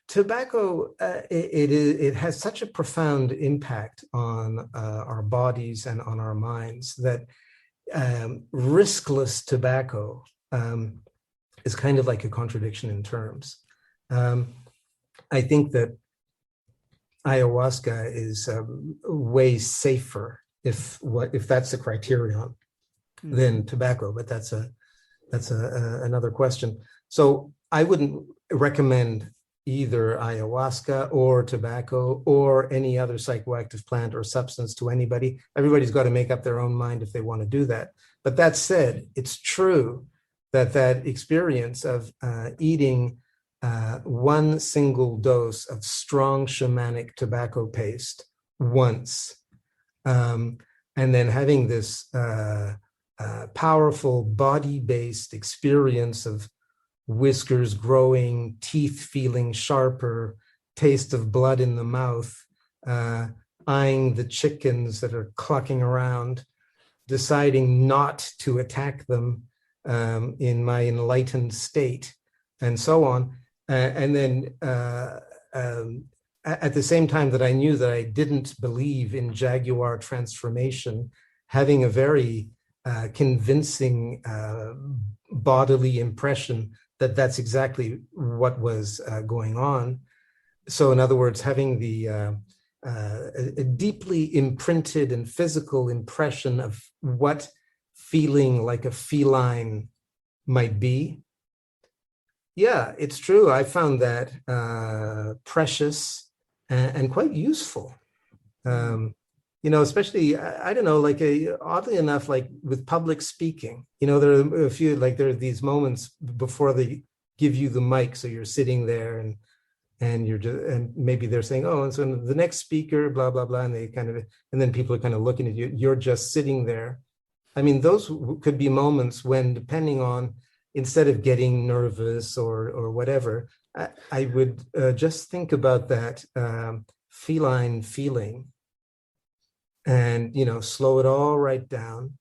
Tobacco, it has such a profound impact on our bodies and on our minds that riskless tobacco is kind of like a contradiction in terms. I think that ayahuasca is way safer if that's the criterion than tobacco, but that's another question. So I wouldn't recommend either ayahuasca or tobacco or any other psychoactive plant or substance to anybody. Everybody's got to make up their own mind if they want to do that. But that said, it's true that experience of eating one single dose of strong shamanic tobacco paste once, and then having this powerful body-based experience of whiskers growing, teeth feeling sharper, taste of blood in the mouth, eyeing the chickens that are clucking around, deciding not to attack them in my enlightened state, and so on. And then at the same time that I knew that I didn't believe in Jaguar transformation, having a very convincing bodily impression that that's exactly what was going on. So in other words, having a deeply imprinted and physical impression of what feeling like a feline might be. Yeah, it's true. I found that precious and quite useful. Especially, I don't know, like oddly enough, like with public speaking, there are a few, like there are these moments before they give you the mic. So you're sitting there and you're just, and maybe they're saying, oh, and so the next speaker, blah, blah, blah. And they and then people are kind of looking at you. You're just sitting there I mean, those could be moments when, depending on, instead of getting nervous or whatever, I would just think about that feline feeling and, slow it all right down.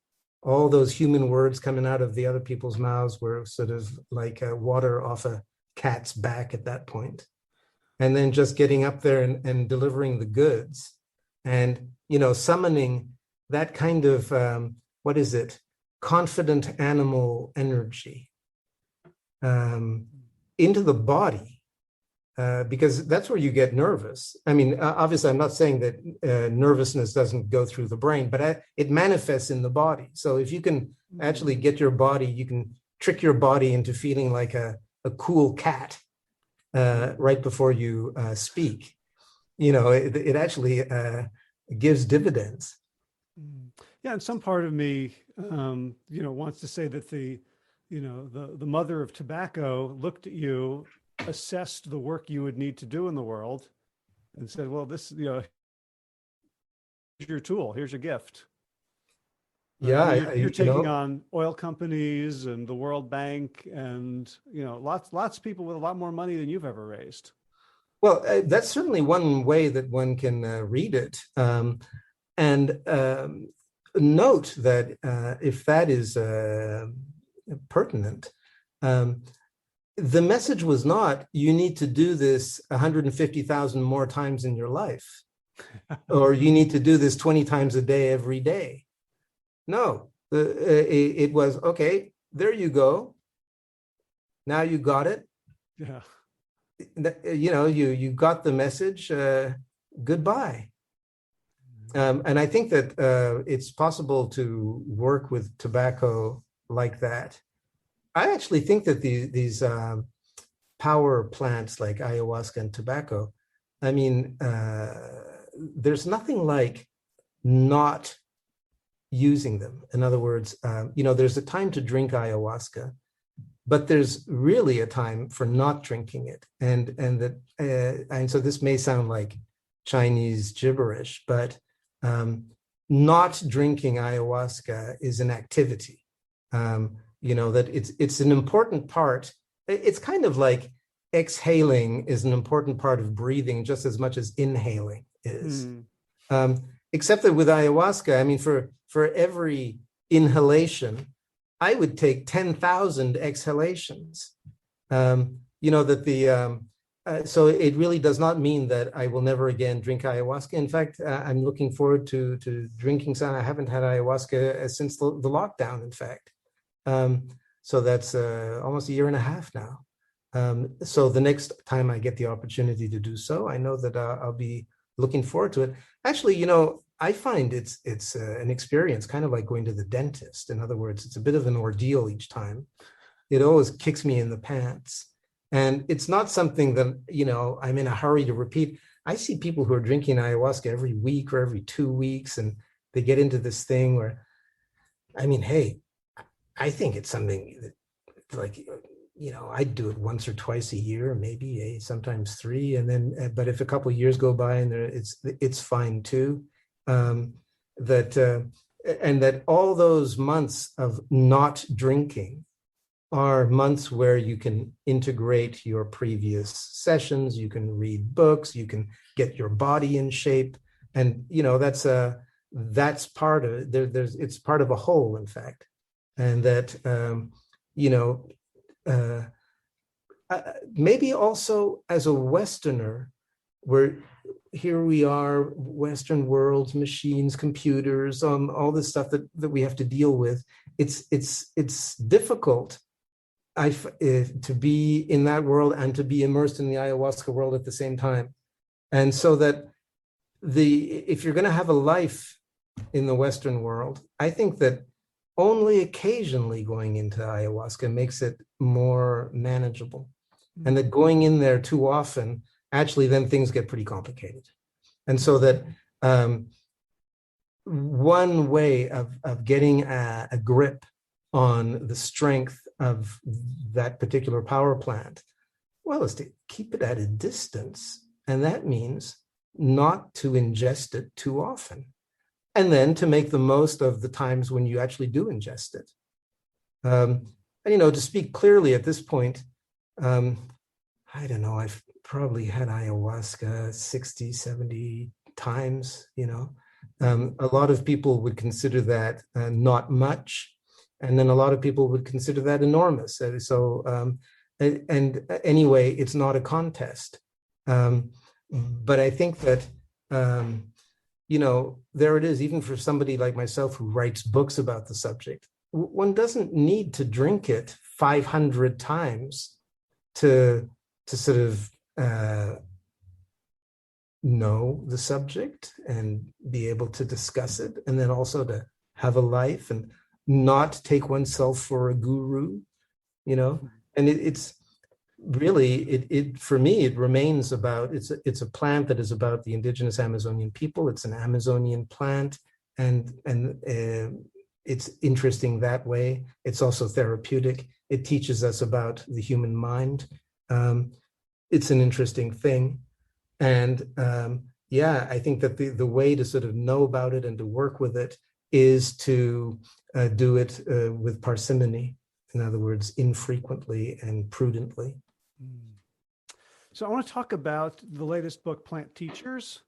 All those human words coming out of the other people's mouths were sort of like water off a cat's back at that point. And then just getting up there and delivering the goods and, summoning that kind of, what is it? Confident animal energy into the body. Because that's where you get nervous. I mean, obviously, I'm not saying that nervousness doesn't go through the brain, but it manifests in the body. So if you can actually get your body, you can trick your body into feeling like a cool cat right before you speak. It actually gives dividends. Yeah, and some part of me, wants to say that the mother of tobacco looked at you, assessed the work you would need to do in the world, and said, "Well, this, here's your tool. Here's your gift." Right? Yeah, I mean, you're taking on oil companies and the World Bank, and lots of people with a lot more money than you've ever raised. Well, that's certainly one way that one can read it, and note that if that is pertinent. The message was not, you need to do this 150,000 more times in your life, or you need to do this 20 times a day, every day. No, it was, okay, there you go. Now you got it. Yeah. You got the message, goodbye. And I think that it's possible to work with tobacco like that. I actually think that these power plants like ayahuasca and tobacco, I mean, there's nothing like not using them. In other words, there's a time to drink ayahuasca, but there's really a time for not drinking it. And so this may sound like Chinese gibberish, but not drinking ayahuasca is an activity. That it's an important part. It's kind of like exhaling is an important part of breathing just as much as inhaling is. Except that with ayahuasca, I mean, for every inhalation, I would take 10,000 exhalations. So it really does not mean that I will never again drink ayahuasca. In fact, I'm looking forward to drinking some. I haven't had ayahuasca since the lockdown, in fact. So that's almost a year and a half now. So the next time I get the opportunity to do so, I know that I'll be looking forward to it. Actually, I find it's an experience kind of like going to the dentist. In other words, it's a bit of an ordeal each time. It always kicks me in the pants. And it's not something that, I'm in a hurry to repeat. I see people who are drinking ayahuasca every week or every 2 weeks, and they get into this thing where, I mean, hey, I think it's something that, like, I'd do it once or twice a year, maybe sometimes 3, and then, but if a couple of years go by and it's fine too. And that all those months of not drinking are months where you can integrate your previous sessions, you can read books, you can get your body in shape, and that's part of it. It's part of a whole, in fact. And that, maybe also as a Westerner, where here we are, Western worlds, machines, computers, all this stuff that we have to deal with. It's difficult to be in that world and to be immersed in the ayahuasca world at the same time. And so that if you're going to have a life in the Western world, I think that only occasionally going into ayahuasca makes it more manageable. And that going in there too often, actually then things get pretty complicated. And so that one way of getting a grip on the strength of that particular power plant, well, is to keep it at a distance. And that means not to ingest it too often. and then to make the most of the times when you actually do ingest it. And, to speak clearly at this point, I don't know, I've probably had ayahuasca 60, 70 times, A lot of people would consider that not much. And then a lot of people would consider that enormous. And anyway, it's not a contest. But I think that, there it is, even for somebody like myself who writes books about the subject, one doesn't need to drink it 500 times to sort of know the subject and be able to discuss it, and then also to have a life and not take oneself for a guru, and it's really, it for me, it remains about, it's a plant that is about the indigenous Amazonian people. It's an Amazonian plant, and it's interesting that way. It's also therapeutic. It teaches us about the human mind. It's an interesting thing. And I think that the way to sort of know about it and to work with it is to do it with parsimony. In other words, infrequently and prudently. So I want to talk about the latest book, Plant Teachers.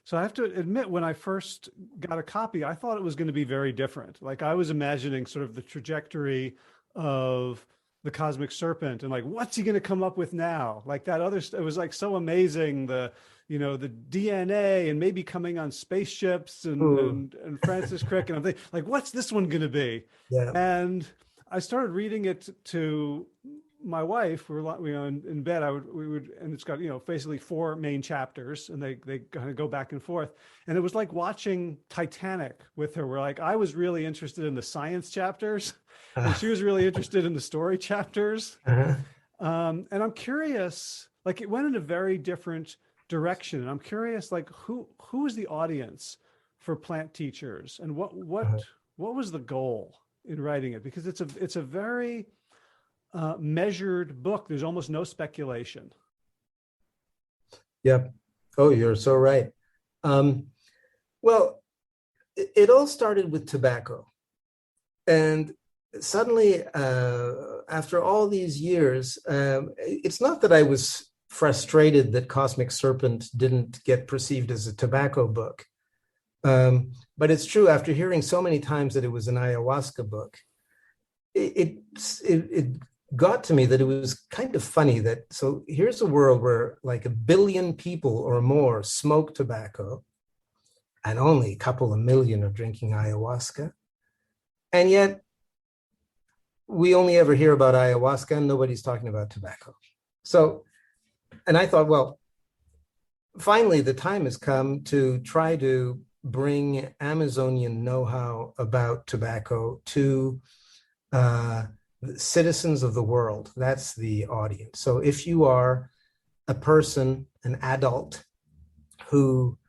So I have to admit, when I first got a copy, I thought it was going to be very different. Like, I was imagining sort of the trajectory of the cosmic serpent and like, what's he going to come up with now? Like that other, it was like so amazing. The DNA and maybe coming on spaceships and Francis Crick. And I'm thinking, like, what's this one going to be? Yeah. And I started reading it to my wife. We were in bed. And it's got, basically 4 main chapters, and they kind of go back and forth. And it was like watching Titanic with her, where like I was really interested in the science chapters, and she was really interested in the story chapters. And I'm curious, like, it went in a very different direction. And I'm curious, like, who is the audience for Plant Teachers, and what was the goal in writing it? Because it's a very measured book. There's almost no speculation. Yep. Oh, you're so right. Well, it all started with tobacco. And suddenly, after all these years, it's not that I was frustrated that Cosmic Serpent didn't get perceived as a tobacco book. But it's true, after hearing so many times that it was an ayahuasca book, it got to me that it was kind of funny that, so here's a world where like 1 billion people or more smoke tobacco, and only a couple of million are drinking ayahuasca. And yet we only ever hear about ayahuasca and nobody's talking about tobacco. So, and I thought, well, finally the time has come to try to bring Amazonian know-how about tobacco to citizens of the world. That's the audience. So if you are a person, an adult, who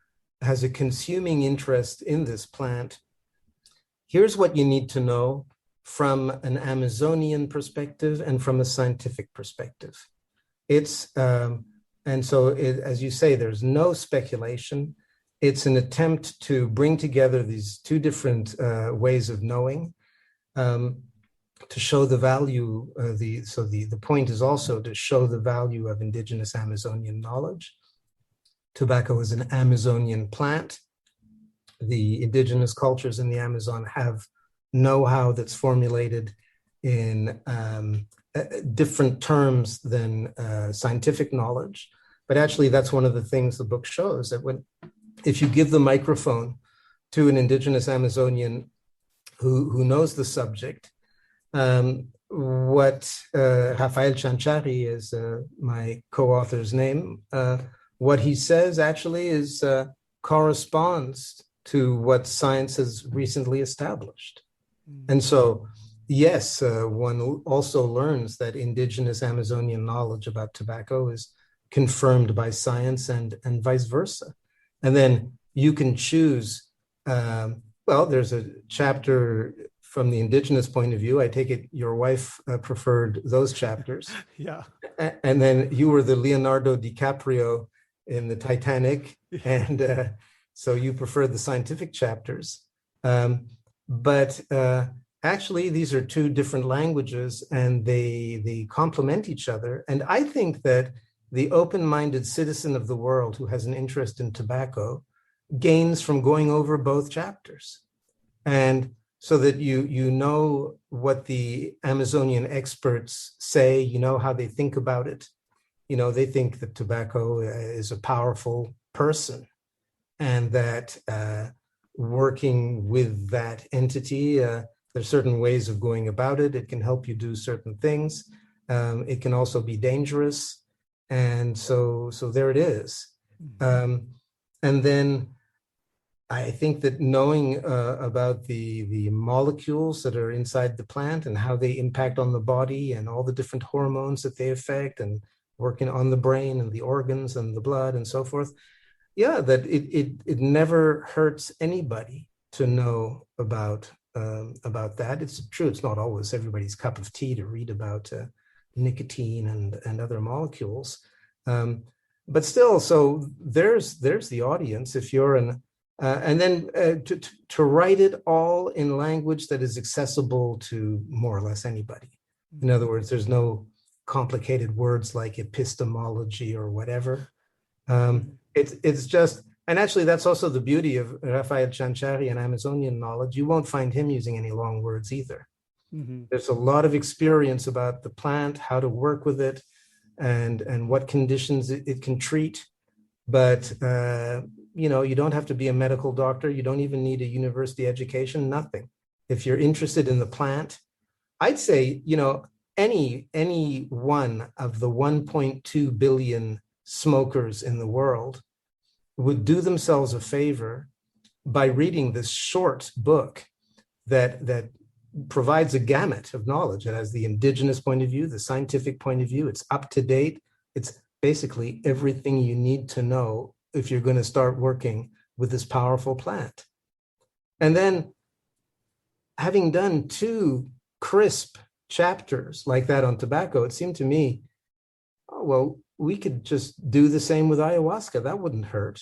has a consuming interest in this plant, here's what you need to know from an Amazonian perspective and from a scientific perspective. It's, and so as you say, there's no speculation. It's an attempt to bring together these 2 different ways of knowing, to show the value. The point is also to show the value of indigenous Amazonian knowledge. Tobacco is an Amazonian plant. The indigenous cultures in the Amazon have know-how that's formulated in different terms than scientific knowledge. But actually, that's one of the things the book shows, that if you give the microphone to an indigenous Amazonian who knows the subject, what Rafael Chanchari is my co-author's name, what he says actually is corresponds to what science has recently established. And so, yes, one also learns that indigenous Amazonian knowledge about tobacco is confirmed by science and vice versa. And then you can choose, there's a chapter from the indigenous point of view. I take it your wife preferred those chapters. Yeah. And then you were the Leonardo DiCaprio in the Titanic. And So you prefer the scientific chapters. But actually, these are two different languages, and they complement each other. And I think that the open-minded citizen of the world who has an interest in tobacco gains from going over both chapters. And so that you know what the Amazonian experts say, you know how they think about it. You know, they think that tobacco is a powerful person, and that working with that entity, there's certain ways of going about it. It can help you do certain things. It can also be dangerous. And so there it is. And then I think that knowing about the molecules that are inside the plant and how they impact on the body and all the different hormones that they affect and working on the brain and the organs and the blood and so forth, yeah, that it never hurts anybody to know about that. It's true, it's not always everybody's cup of tea to read about nicotine and other molecules, but still, so there's the audience. If you're an and then to write it all in language that is accessible to more or less anybody. In other words, there's no complicated words like epistemology or whatever. It's just, and actually that's also the beauty of Rafael Chanchari and Amazonian knowledge. You won't find him using any long words either. There's a lot of experience about the plant, how to work with it, and what conditions it can treat. But you know, you don't have to be a medical doctor. You don't even need a university education, nothing. If you're interested in the plant, I'd say, you know, any one of the 1.2 billion smokers in the world would do themselves a favor by reading this short book that provides a gamut of knowledge. It has the indigenous point of view, the scientific point of view. It's up to date. It's basically everything you need to know if you're going to start working with this powerful plant. And then, having done 2 crisp chapters like that on tobacco, it seemed to me, oh, well, we could just do the same with ayahuasca. That wouldn't hurt.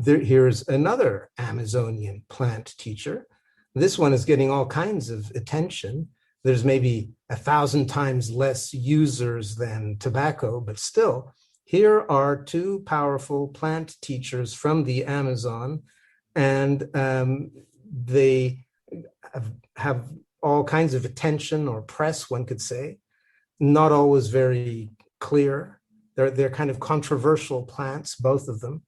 Here's another Amazonian plant teacher. This one is getting all kinds of attention. There's maybe 1,000 times less users than tobacco, but still, here are 2 powerful plant teachers from the Amazon, and they have all kinds of attention, or press, one could say, not always very clear. They're kind of controversial plants, both of them.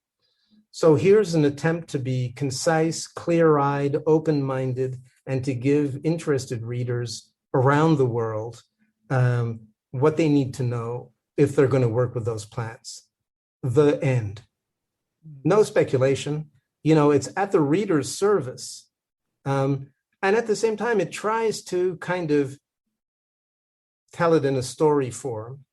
So here's an attempt to be concise, clear-eyed, open-minded, and to give interested readers around the world what they need to know if they're going to work with those plants. The end. No speculation. You know, it's at the reader's service. And at the same time, it tries to kind of tell it in a story form.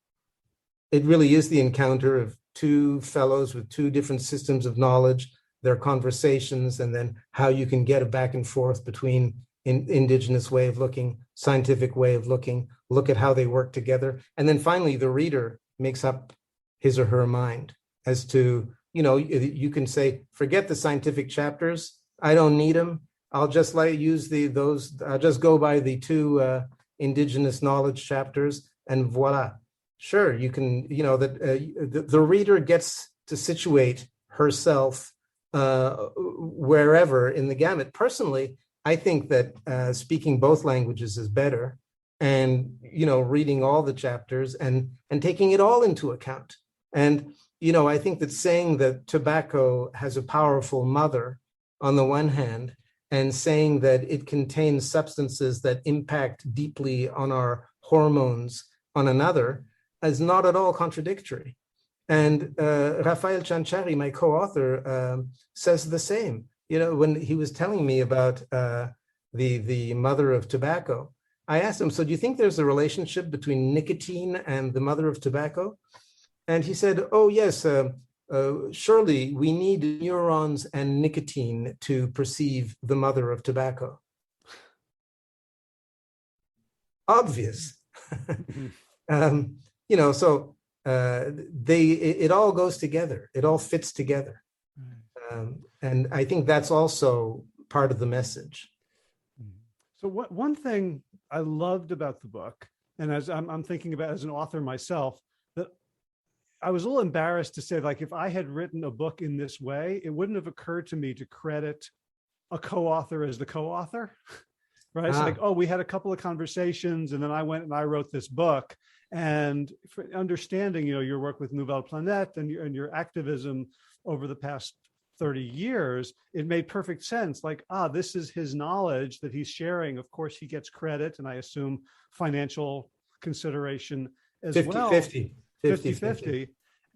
It really is the encounter of 2 fellows with 2 different systems of knowledge, their conversations, and then how you can get a back and forth between indigenous way of looking, scientific way of looking, look at how they work together. And then finally, the reader makes up his or her mind as to, you know, you can say, forget the scientific chapters. I don't need them. I'll just I'll just go by the 2 indigenous knowledge chapters, and voila. Sure, you can, you know, that the reader gets to situate herself wherever in the gamut. Personally, I think that speaking both languages is better, and, you know, reading all the chapters and taking it all into account. And, you know, I think that saying that tobacco has a powerful mother on the one hand, and saying that it contains substances that impact deeply on our hormones on another is not at all contradictory. And Rafael Chanchari, my co-author, says the same. You know, when he was telling me about the mother of tobacco, I asked him, so do you think there's a relationship between nicotine and the mother of tobacco? And he said, oh, yes, surely we need neurons and nicotine to perceive the mother of tobacco. Obvious. You know, so it all goes together. It all fits together. And I think that's also part of the message. So one thing I loved about the book, and as I'm thinking about as an author myself, that I was a little embarrassed to say, like, if I had written a book in this way, it wouldn't have occurred to me to credit a co-author as the co-author, right? So like, oh, we had a couple of conversations and then I went and I wrote this book. And for understanding, your work with Nouvelle Planète and your activism over the past 30 years, it made perfect sense. Like, this is his knowledge that he's sharing. Of course, he gets credit, and I assume financial consideration as 50, well. 50, 50.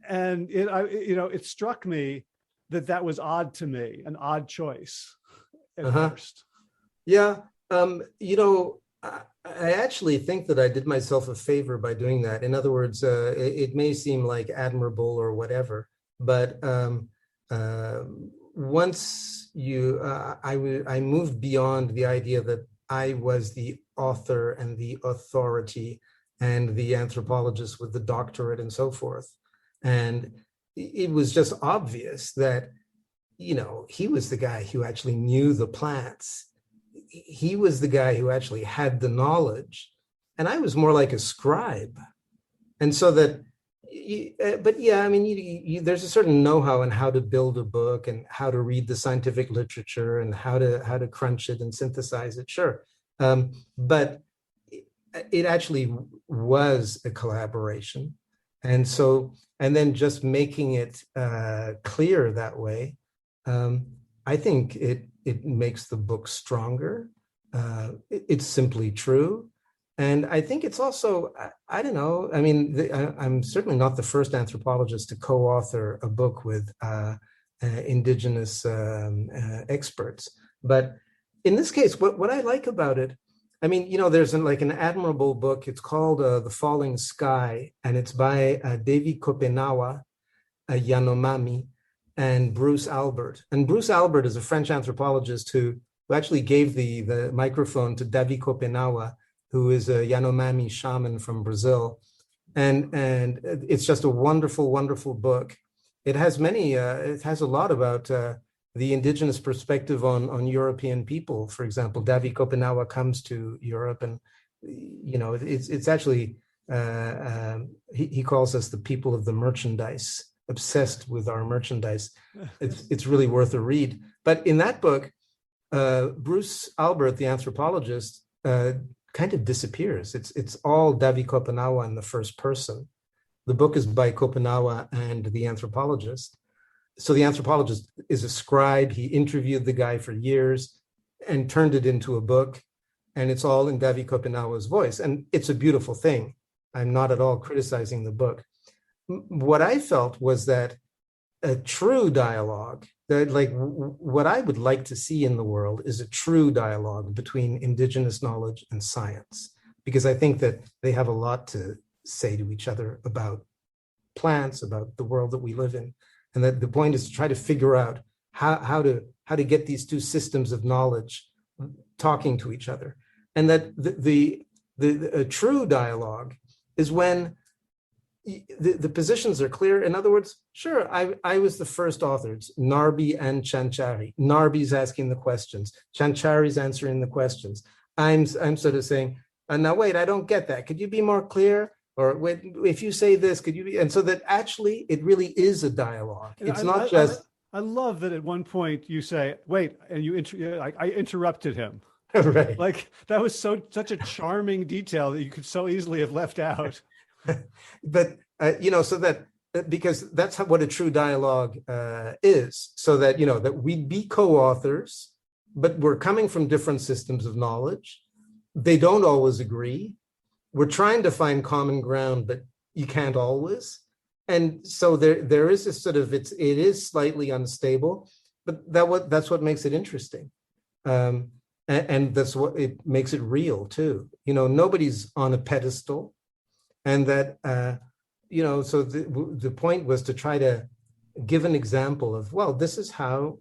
And it struck me that was odd to me, an odd choice at first. Yeah. I actually think that I did myself a favor by doing that. In other words, it may seem like admirable or whatever, but once I moved beyond the idea that I was the author and the authority and the anthropologist with the doctorate and so forth. And it was just obvious that, he was the guy who actually knew the plants. He was the guy who actually had the knowledge, and I was more like a scribe. And so that, but yeah, I mean, there's a certain know-how in how to build a book and how to read the scientific literature and how to crunch it and synthesize it. Sure. But it actually was a collaboration. And so, and then just making it clear that way, I think it makes the book stronger. It's simply true. And I think it's also, I don't know, I mean, I'm certainly not the first anthropologist to co-author a book with Indigenous experts. But in this case, what I like about it, I mean, there's an admirable book. It's called The Falling Sky, and it's by Devi Kopenawa Yanomami and Bruce Albert. And Bruce Albert is a French anthropologist who actually gave the microphone to Devi Kopenawa, who is a Yanomami shaman from Brazil. And it's just a wonderful, wonderful book. It has it has a lot about the indigenous perspective on European people. For example, Devi Kopenawa comes to Europe, and it's actually he calls us the people of the merchandise, obsessed with our merchandise. It's really worth a read. But in that book, Bruce Albert, the anthropologist, kind of disappears. It's all Devi Kopenawa in the first person. The book is by Kopenawa and the anthropologist. So the anthropologist is a scribe. He interviewed the guy for years and turned it into a book. And it's all in Devi Kopenawa's voice. And it's a beautiful thing. I'm not at all criticizing the book. What I felt was that a true dialogue, that what I would like to see in the world is a true dialogue between indigenous knowledge and science, because I think that they have a lot to say to each other about plants, about the world that we live in. And that the point is to try to figure out how to get these two systems of knowledge talking to each other. And that a true dialogue is when the positions are clear. In other words, sure, I was the first authors, Narby and Chanchari. Narby's asking the questions. Chanchari's answering the questions. I'm sort of saying, now wait, I don't get that. Could you be more clear? Or wait, if you say this, could you be? And so that actually it really is a dialogue. It's not just. I love that at one point you say, wait, and I interrupted him. Right. Like that was such a charming detail that you could so easily have left out. But so that because that's what a true dialogue is, so that that we'd be co-authors, but we're coming from different systems of knowledge. They don't always agree. We're trying to find common ground, but you can't always. And so there is this sort of it is slightly unstable, but that's what makes it interesting. And that's what it makes it real too. Nobody's on a pedestal. And that, so the point was to try to give an example of, well, this is how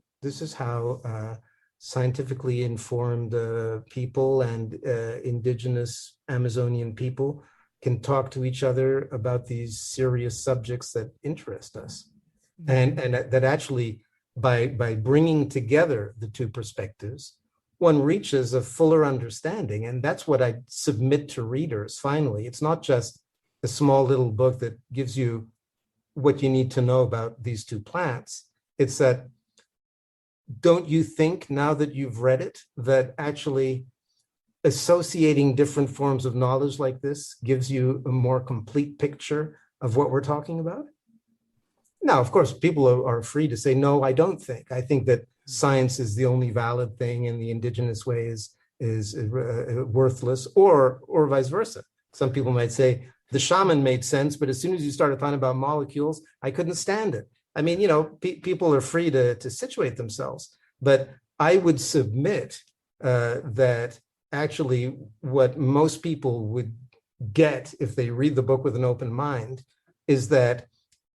scientifically informed people and indigenous Amazonian people can talk to each other about these serious subjects that interest us. And that actually by bringing together the two perspectives, one reaches a fuller understanding. And that's what I submit to readers. Finally, it's not just a small little book that gives you what you need to know about these two plants. It's that, don't you think, now that you've read it, that actually associating different forms of knowledge like this gives you a more complete picture of what we're talking about? Now, of course, people are free to say, no, I don't think. I think that science is the only valid thing and the indigenous way is worthless, or vice versa. Some people might say, the shaman made sense, but as soon as you started talking about molecules, I couldn't stand it. I mean, people are free to situate themselves. But I would submit that actually what most people would get if they read the book with an open mind is that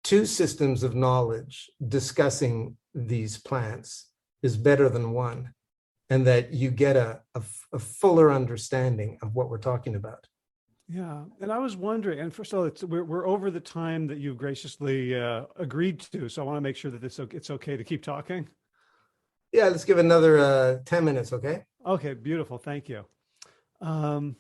two systems of knowledge discussing these plants is better than one, and that you get a fuller understanding of what we're talking about. Yeah, and I was wondering, and first of all, we're over the time that you graciously agreed to, so I want to make sure that it's okay to keep talking. Yeah, let's give another 10 minutes, okay? Okay, beautiful, thank you. One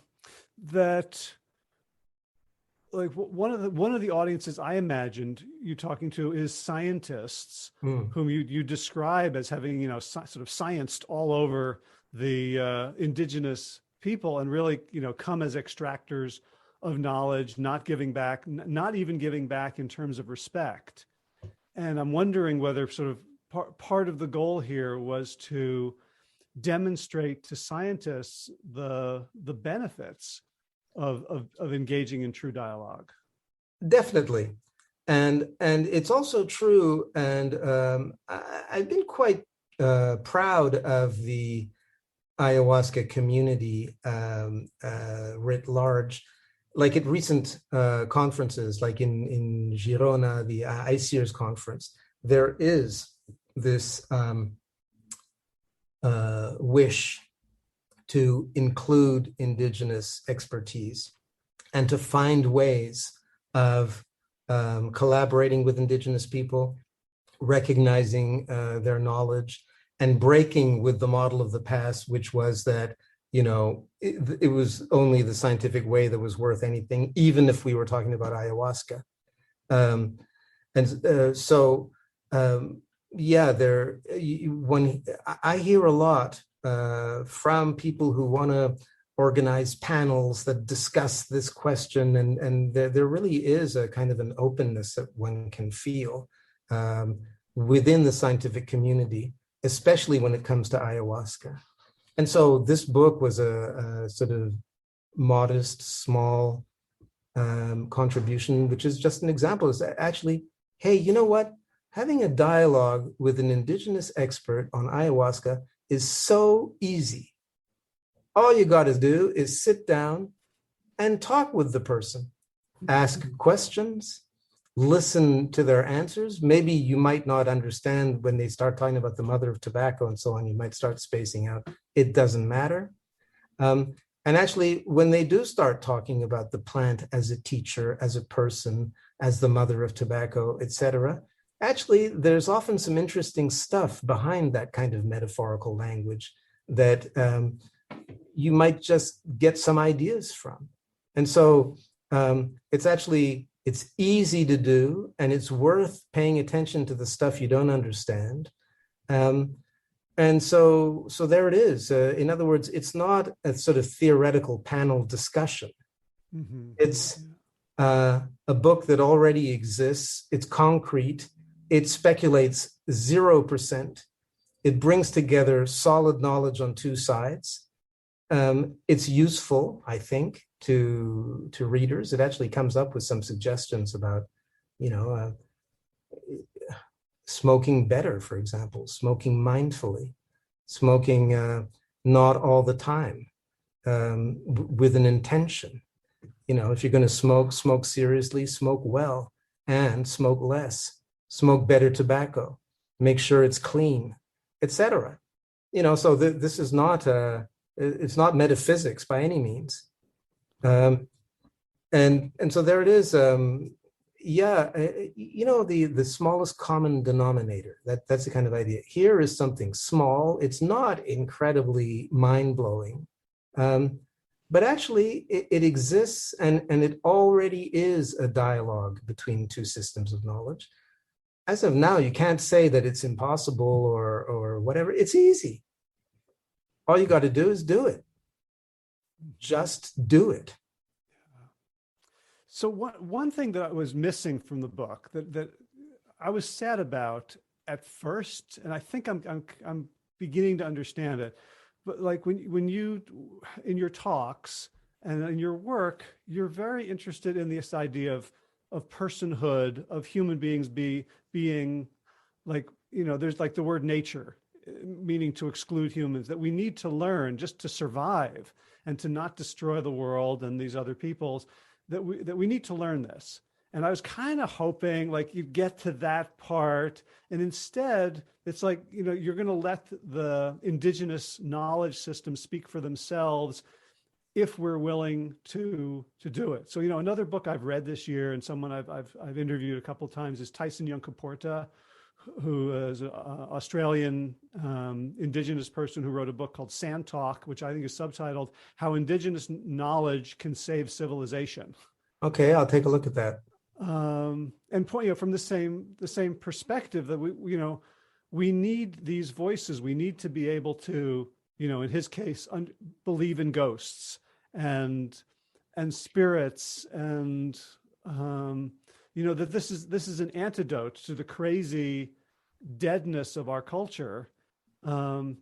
of the audiences I imagined you talking to is scientists whom you describe as having sort of scienced all over the indigenous people, and really come as extractors of knowledge, not giving back, not even giving back in terms of respect. And I'm wondering whether sort of part of the goal here was to demonstrate to scientists the benefits of engaging in true dialogue. Definitely. And it's also true, and I've been quite proud of the ayahuasca community writ large. Like at recent conferences, like in Girona, the ICEERS conference, there is this wish to include indigenous expertise and to find ways of collaborating with indigenous people, recognizing their knowledge, and breaking with the model of the past, which was that it was only the scientific way that was worth anything, even if we were talking about ayahuasca. When I hear a lot from people who want to organize panels that discuss this question, and there really is a kind of an openness that one can feel within the scientific community, especially when it comes to ayahuasca. And so this book was a sort of modest, small contribution, which is just an example. Is actually, hey, you know what? Having a dialogue with an indigenous expert on ayahuasca is so easy. All you got to do is sit down and talk with the person, ask questions, listen to their answers. Maybe you might not understand when they start talking about the mother of tobacco and so on. You might start spacing out. It doesn't matter. And actually, when they do start talking about the plant as a teacher, as a person, as the mother of tobacco, etc., actually, there's often some interesting stuff behind that kind of metaphorical language that you might just get some ideas from. And so it's easy to do, and it's worth paying attention to the stuff you don't understand. And so there it is. In other words, it's not a sort of theoretical panel discussion. Mm-hmm. It's a book that already exists. It's concrete. It speculates 0%. It brings together solid knowledge on two sides. It's useful, I think, to readers. It actually comes up with some suggestions about, smoking better, for example, smoking mindfully, smoking not all the time, with an intention. If you're going to smoke seriously, smoke well, and smoke less. Smoke better tobacco. Make sure it's clean, etc. So this is not it's not metaphysics by any means. And so there it is. yeah, the smallest common denominator. That's the kind of idea. Here is something small. It's not incredibly mind-blowing, but actually it exists, and it already is a dialogue between two systems of knowledge. As of now, you can't say that it's impossible or whatever. It's easy. All you got to do is do it. Just do it. So one thing that I was missing from the book that I was sad about at first, and I think I'm beginning to understand it, but like when you in your talks and in your work, you're very interested in this idea of personhood, of human beings being like, there's like the word nature, meaning to exclude humans, that we need to learn just to survive and to not destroy the world and these other peoples, that we need to learn this. And I was kind of hoping like you get to that part, and instead it's like, you're going to let the indigenous knowledge system speak for themselves if we're willing to do it. So, another book I've read this year and someone I've interviewed a couple of times is Tyson Yunkaporta, who is an Australian Indigenous person who wrote a book called Sand Talk, which I think is subtitled "How Indigenous Knowledge Can Save Civilization." Okay, I'll take a look at that. And point, from the same perspective that we need these voices. We need to be able to, in his case, believe in ghosts and spirits, and that this is an antidote to the crazy deadness of our culture. And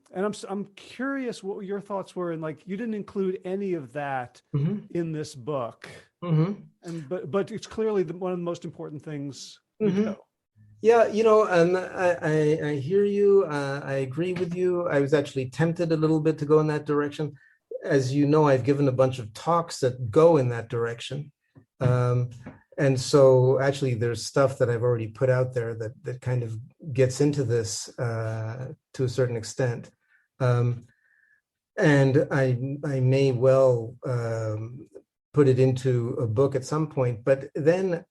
I'm curious what your thoughts were, and like you didn't include any of that in this book, and but it's clearly one of the most important things you do. Yeah, I hear you. I agree with you. I was actually tempted a little bit to go in that direction. As you know, I've given a bunch of talks that go in that direction. And so actually there's stuff that I've already put out there that kind of gets into this to a certain extent. And I may well put it into a book at some point, but then,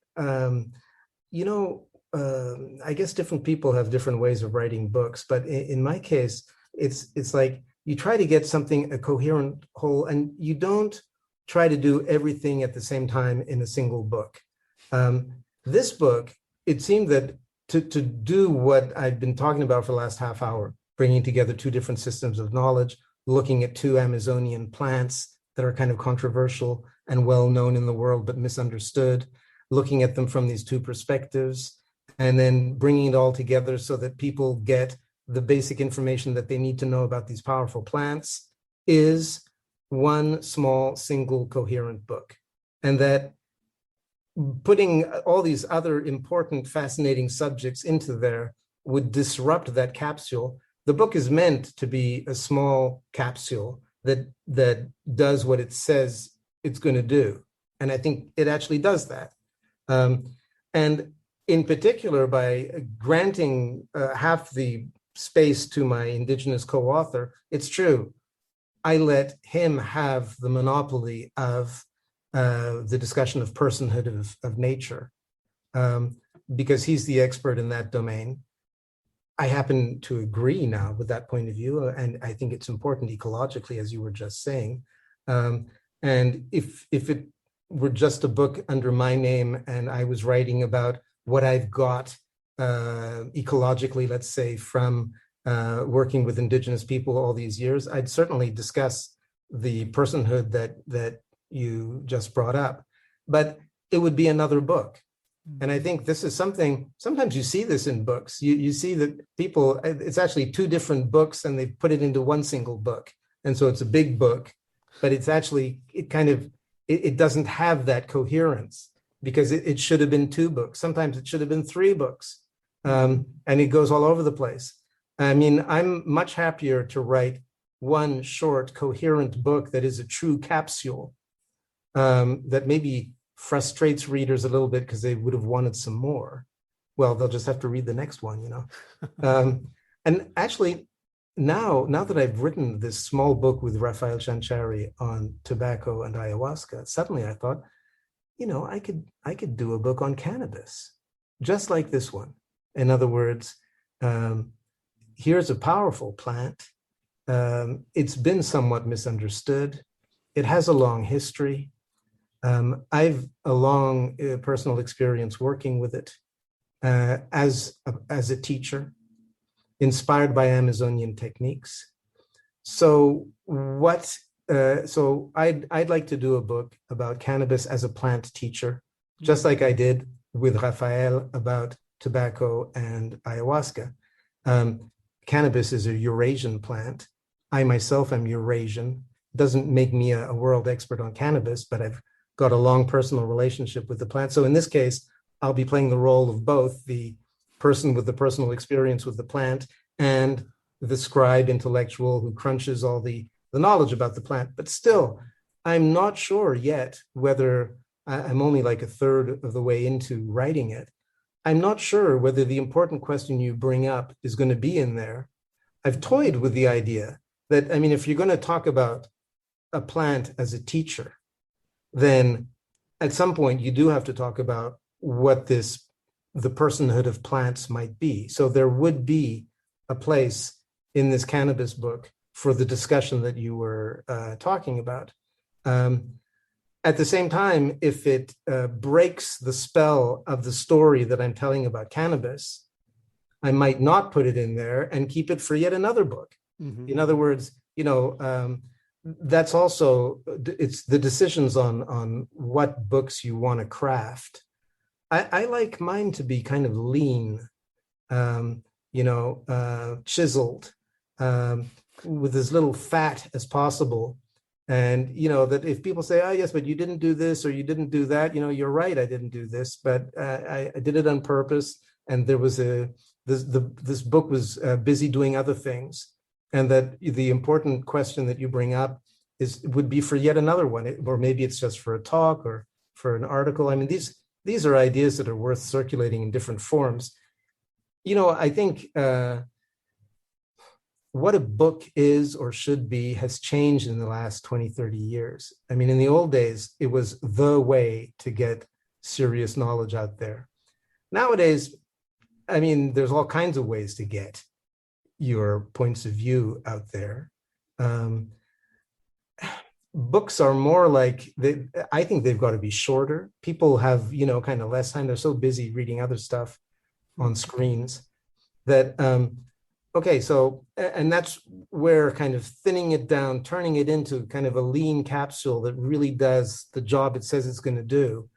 I guess different people have different ways of writing books, but in my case, it's like you try to get something, a coherent whole, and you don't try to do everything at the same time in a single book. This book, it seemed that to do what I've been talking about for the last half hour, bringing together two different systems of knowledge, looking at two Amazonian plants that are kind of controversial and well known in the world, but misunderstood, looking at them from these two perspectives, and then bringing it all together so that people get the basic information that they need to know about these powerful plants, is one small, single, coherent book. And that putting all these other important, fascinating subjects into there would disrupt that capsule. The book is meant to be a small capsule that does what it says it's going to do. And I think it actually does that. And in particular, by granting half the space to my Indigenous co-author, it's true. I let him have the monopoly of the discussion of personhood of nature, because he's the expert in that domain. I happen to agree now with that point of view, and I think it's important ecologically, as you were just saying. And if it were just a book under my name and I was writing about what I've got ecologically, let's say, from working with Indigenous people all these years, I'd certainly discuss the personhood that you just brought up, but it would be another book. And I think this is something, sometimes you see this in books. You see that people, it's actually two different books and they've put it into one single book. And so it's a big book, but it's actually, it doesn't have that coherence, because it should have been two books. Sometimes it should have been three books. And it goes all over the place. I mean, I'm much happier to write one short, coherent book that is a true capsule, that maybe frustrates readers a little bit because they would have wanted some more. Well, they'll just have to read the next one, And actually, now that I've written this small book with Raphael Chanchari on tobacco and ayahuasca, suddenly I thought, I could do a book on cannabis, just like this one. In other words, here's a powerful plant. It's been somewhat misunderstood. It has a long history. I've a long personal experience working with it as a teacher, inspired by Amazonian techniques. So I'd like to do a book about cannabis as a plant teacher, just like I did with Rafael about tobacco and ayahuasca. Cannabis is a Eurasian plant. I myself am Eurasian. Doesn't make me a world expert on cannabis, but I've got a long personal relationship with the plant. So in this case, I'll be playing the role of both the person with the personal experience with the plant and the scribe intellectual who crunches all the knowledge about the plant. But still, I'm not sure yet whether I'm only like a third of the way into writing it. I'm not sure whether the important question you bring up is going to be in there. I've toyed with the idea that, I mean, if you're going to talk about a plant as a teacher, then at some point you do have to talk about what the personhood of plants might be. So there would be a place in this cannabis book for the discussion that you were talking about. At the same time, if it breaks the spell of the story that I'm telling about cannabis, I might not put it in there and keep it for yet another book. Mm-hmm. In other words, that's also, it's the decisions on what books you want to craft. I like mine to be kind of lean, chiseled, with as little fat as possible. And, that if people say, oh, yes, but you didn't do this or you didn't do that, you're right, I didn't do this, but I did it on purpose. And there was this book was busy doing other things. And that the important question that you bring up would be for yet another one, or maybe it's just for a talk or for an article. I mean, these are ideas that are worth circulating in different forms. I think what a book is or should be has changed in the last 20, 30 years. I mean, in the old days, it was the way to get serious knowledge out there. Nowadays, I mean, there's all kinds of ways to get your points of view out there. Books are more like, I think they've got to be shorter. People have, kind of less time. They're so busy reading other stuff on screens that, and that's where kind of thinning it down, turning it into kind of a lean capsule that really does the job it says it's going to do.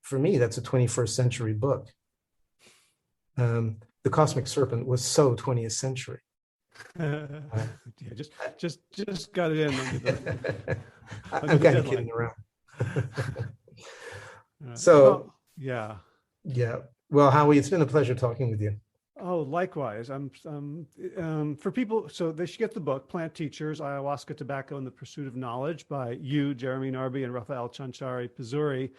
For me, that's a 21st century book. The Cosmic Serpent was so 20th century. Just got it in. I'm kind of kidding around. So, yeah. Well, Howie, it's been a pleasure talking with you. Oh, likewise. For people, so they should get the book, Plant Teachers, Ayahuasca, Tobacco, and the Pursuit of Knowledge by you, Jeremy Narby, and Rafael Chanchari Pizuri.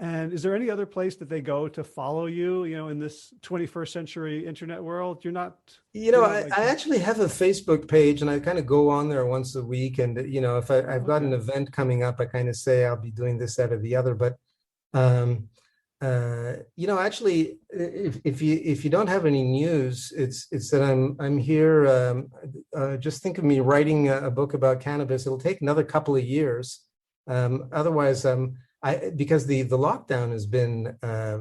And is there any other place that they go to follow you, in this 21st century internet world? You're not... I actually have a Facebook page, and I kind of go on there once a week. And, if I've got an event coming up, I kind of say I'll be doing this, that, or the other. But, actually, if you don't have any news, it's that I'm here. Just think of me writing a book about cannabis. It'll take another couple of years. Otherwise, because the lockdown has been, I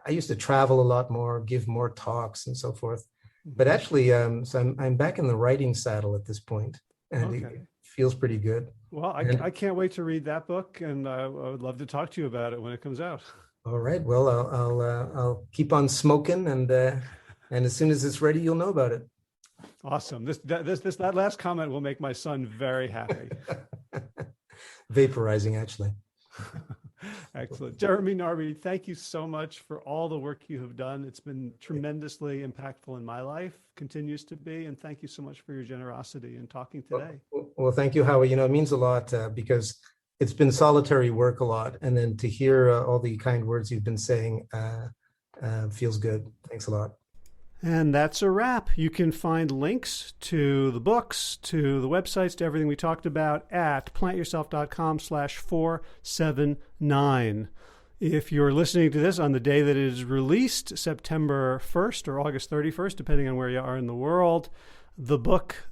used to travel a lot more, give more talks and so forth. But actually, so I'm back in the writing saddle at this point, and it feels pretty good. Well, I can't wait to read that book, and I would love to talk to you about it when it comes out. All right. Well, I'll keep on smoking, and as soon as it's ready, you'll know about it. Awesome. That last comment will make my son very happy. Vaporizing, actually. Excellent. Jeremy Narby, thank you so much for all the work you have done. It's been tremendously impactful in my life, continues to be, and thank you so much for your generosity in talking today. Well, thank you, Howie. It means a lot because it's been solitary work a lot, and then to hear all the kind words you've been saying feels good. Thanks a lot. And that's a wrap. You can find links to the books, to the websites, to everything we talked about at plantyourself.com/479. If you're listening to this on the day that it is released, September 1st or August 31st, depending on where you are in the world, the book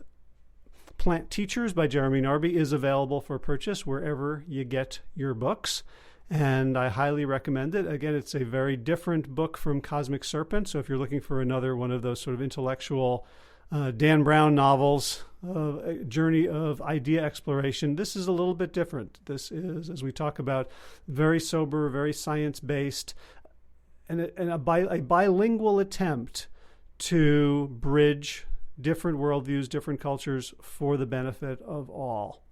Plant Teachers by Jeremy Narby is available for purchase wherever you get your books. And I highly recommend it. Again, it's a very different book from Cosmic Serpent. So if you're looking for another one of those sort of intellectual Dan Brown novels, a journey of idea exploration, this is a little bit different. This is, as we talk about, very sober, very science-based, and a bilingual attempt to bridge different worldviews, different cultures for the benefit of all.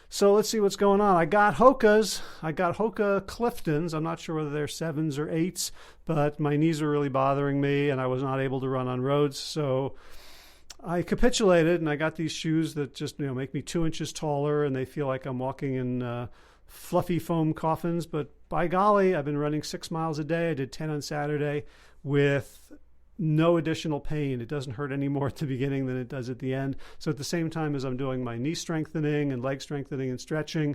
So let's see what's going on. I got Hokas. I got Hoka Cliftons. I'm not sure whether they're 7s or 8s, but my knees are really bothering me, and I was not able to run on roads. So I capitulated, and I got these shoes that just make me 2 inches taller, and they feel like I'm walking in fluffy foam coffins. But by golly, I've been running 6 miles a day. I did 10 on Saturday with no additional pain. It doesn't hurt any more at the beginning than it does at the end. So at the same time as I'm doing my knee strengthening and leg strengthening and stretching,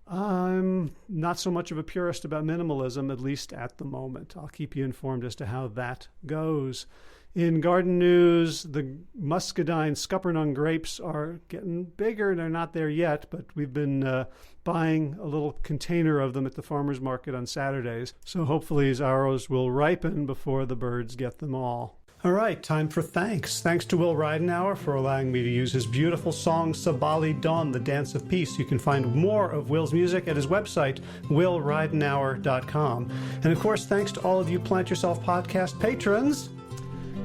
I'm not so much of a purist about minimalism, at least at the moment. I'll keep you informed as to how that goes. In garden news, the muscadine scuppernong grapes are getting bigger. They're not there yet, but we've been buying a little container of them at the farmer's market on Saturdays. So hopefully ours will ripen before the birds get them all. All right, time for thanks. Thanks to Will Ridenauer for allowing me to use his beautiful song Sabali Dawn, The Dance of Peace. You can find more of Will's music at his website, willridenauer.com. And of course, thanks to all of you Plant Yourself podcast patrons.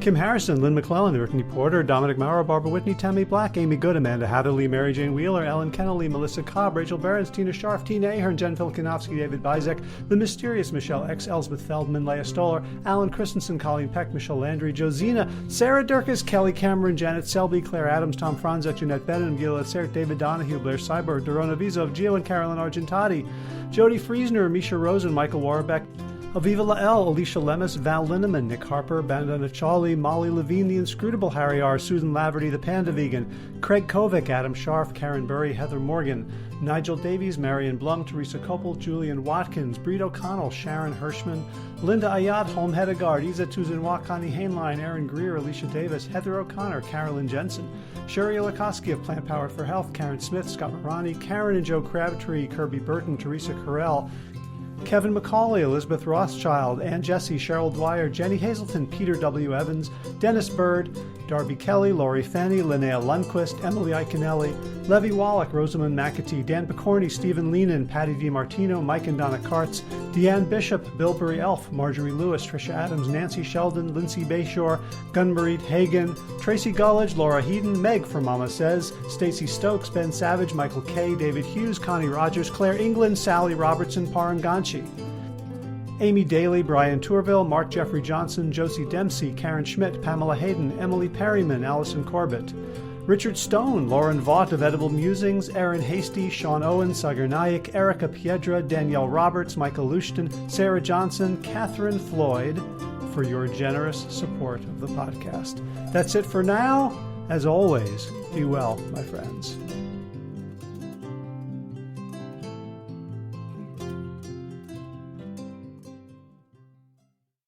Kim Harrison, Lynn McClellan, Brittany Porter, Dominic Maurer, Barbara Whitney, Tammy Black, Amy Good, Amanda Hatherley, Mary Jane Wheeler, Ellen Kennelly, Melissa Cobb, Rachel Behrens, Tina Scharf, Tina Ahern, Jen Filikanovsky, David Bizek, The Mysterious Michelle X, Elsbeth Feldman, Leah Stoller, Alan Christensen, Colleen Peck, Michelle Landry, Josina, Sarah Durkis, Kelly Cameron, Janet Selby, Claire Adams, Tom Franzek, Jeanette Bennett, Gila Sert, David Donahue, Blair Cyber, Dorona Vizov, Gio and Carolyn Argentati, Jody Friesner, Misha Rosen, Michael Warbeck, Aviva Lael, Alicia Lemus, Val Linneman, Nick Harper, Bandana Charlie, Molly Levine, The Inscrutable Harry R., Susan Laverty, The Panda Vegan, Craig Kovic, Adam Scharf, Karen Burry, Heather Morgan, Nigel Davies, Marion Blum, Teresa Koppel, Julian Watkins, Breed O'Connell, Sharon Hirschman, Linda Ayat, Holm Hedegaard, Isa Tuzinwa, Connie Hainline, Aaron Greer, Alicia Davis, Heather O'Connor, Carolyn Jensen, Sherry Olakoski of Plant Powered for Health, Karen Smith, Scott Marani, Karen and Joe Crabtree, Kirby Burton, Teresa Carell, Kevin McCauley, Elizabeth Rothschild, Ann Jesse, Cheryl Dwyer, Jenny Hazelton, Peter W. Evans, Dennis Bird, Darby Kelly, Laurie Fanny, Linnea Lundquist, Emily Iconelli, Levy Wallach, Rosamund McAtee, Dan Picorni, Stephen Leenan, Patty DiMartino, Mike and Donna Kartz, Deanne Bishop, Bilberry Elf, Marjorie Lewis, Tricia Adams, Nancy Sheldon, Lindsay Bayshore, Gunmarie Hagan, Tracy Gullidge, Laura Heaton, Meg from Mama Says, Stacey Stokes, Ben Savage, Michael Kay, David Hughes, Connie Rogers, Claire England, Sally Robertson, Paranganchi, Amy Daly, Brian Tourville, Mark Jeffrey Johnson, Josie Dempsey, Karen Schmidt, Pamela Hayden, Emily Perryman, Allison Corbett, Richard Stone, Lauren Vaught of Edible Musings, Aaron Hasty, Sean Owen, Sagar Naik, Erica Piedra, Danielle Roberts, Michael Lushton, Sarah Johnson, Catherine Floyd, for your generous support of the podcast. That's it for now. As always, be well, my friends.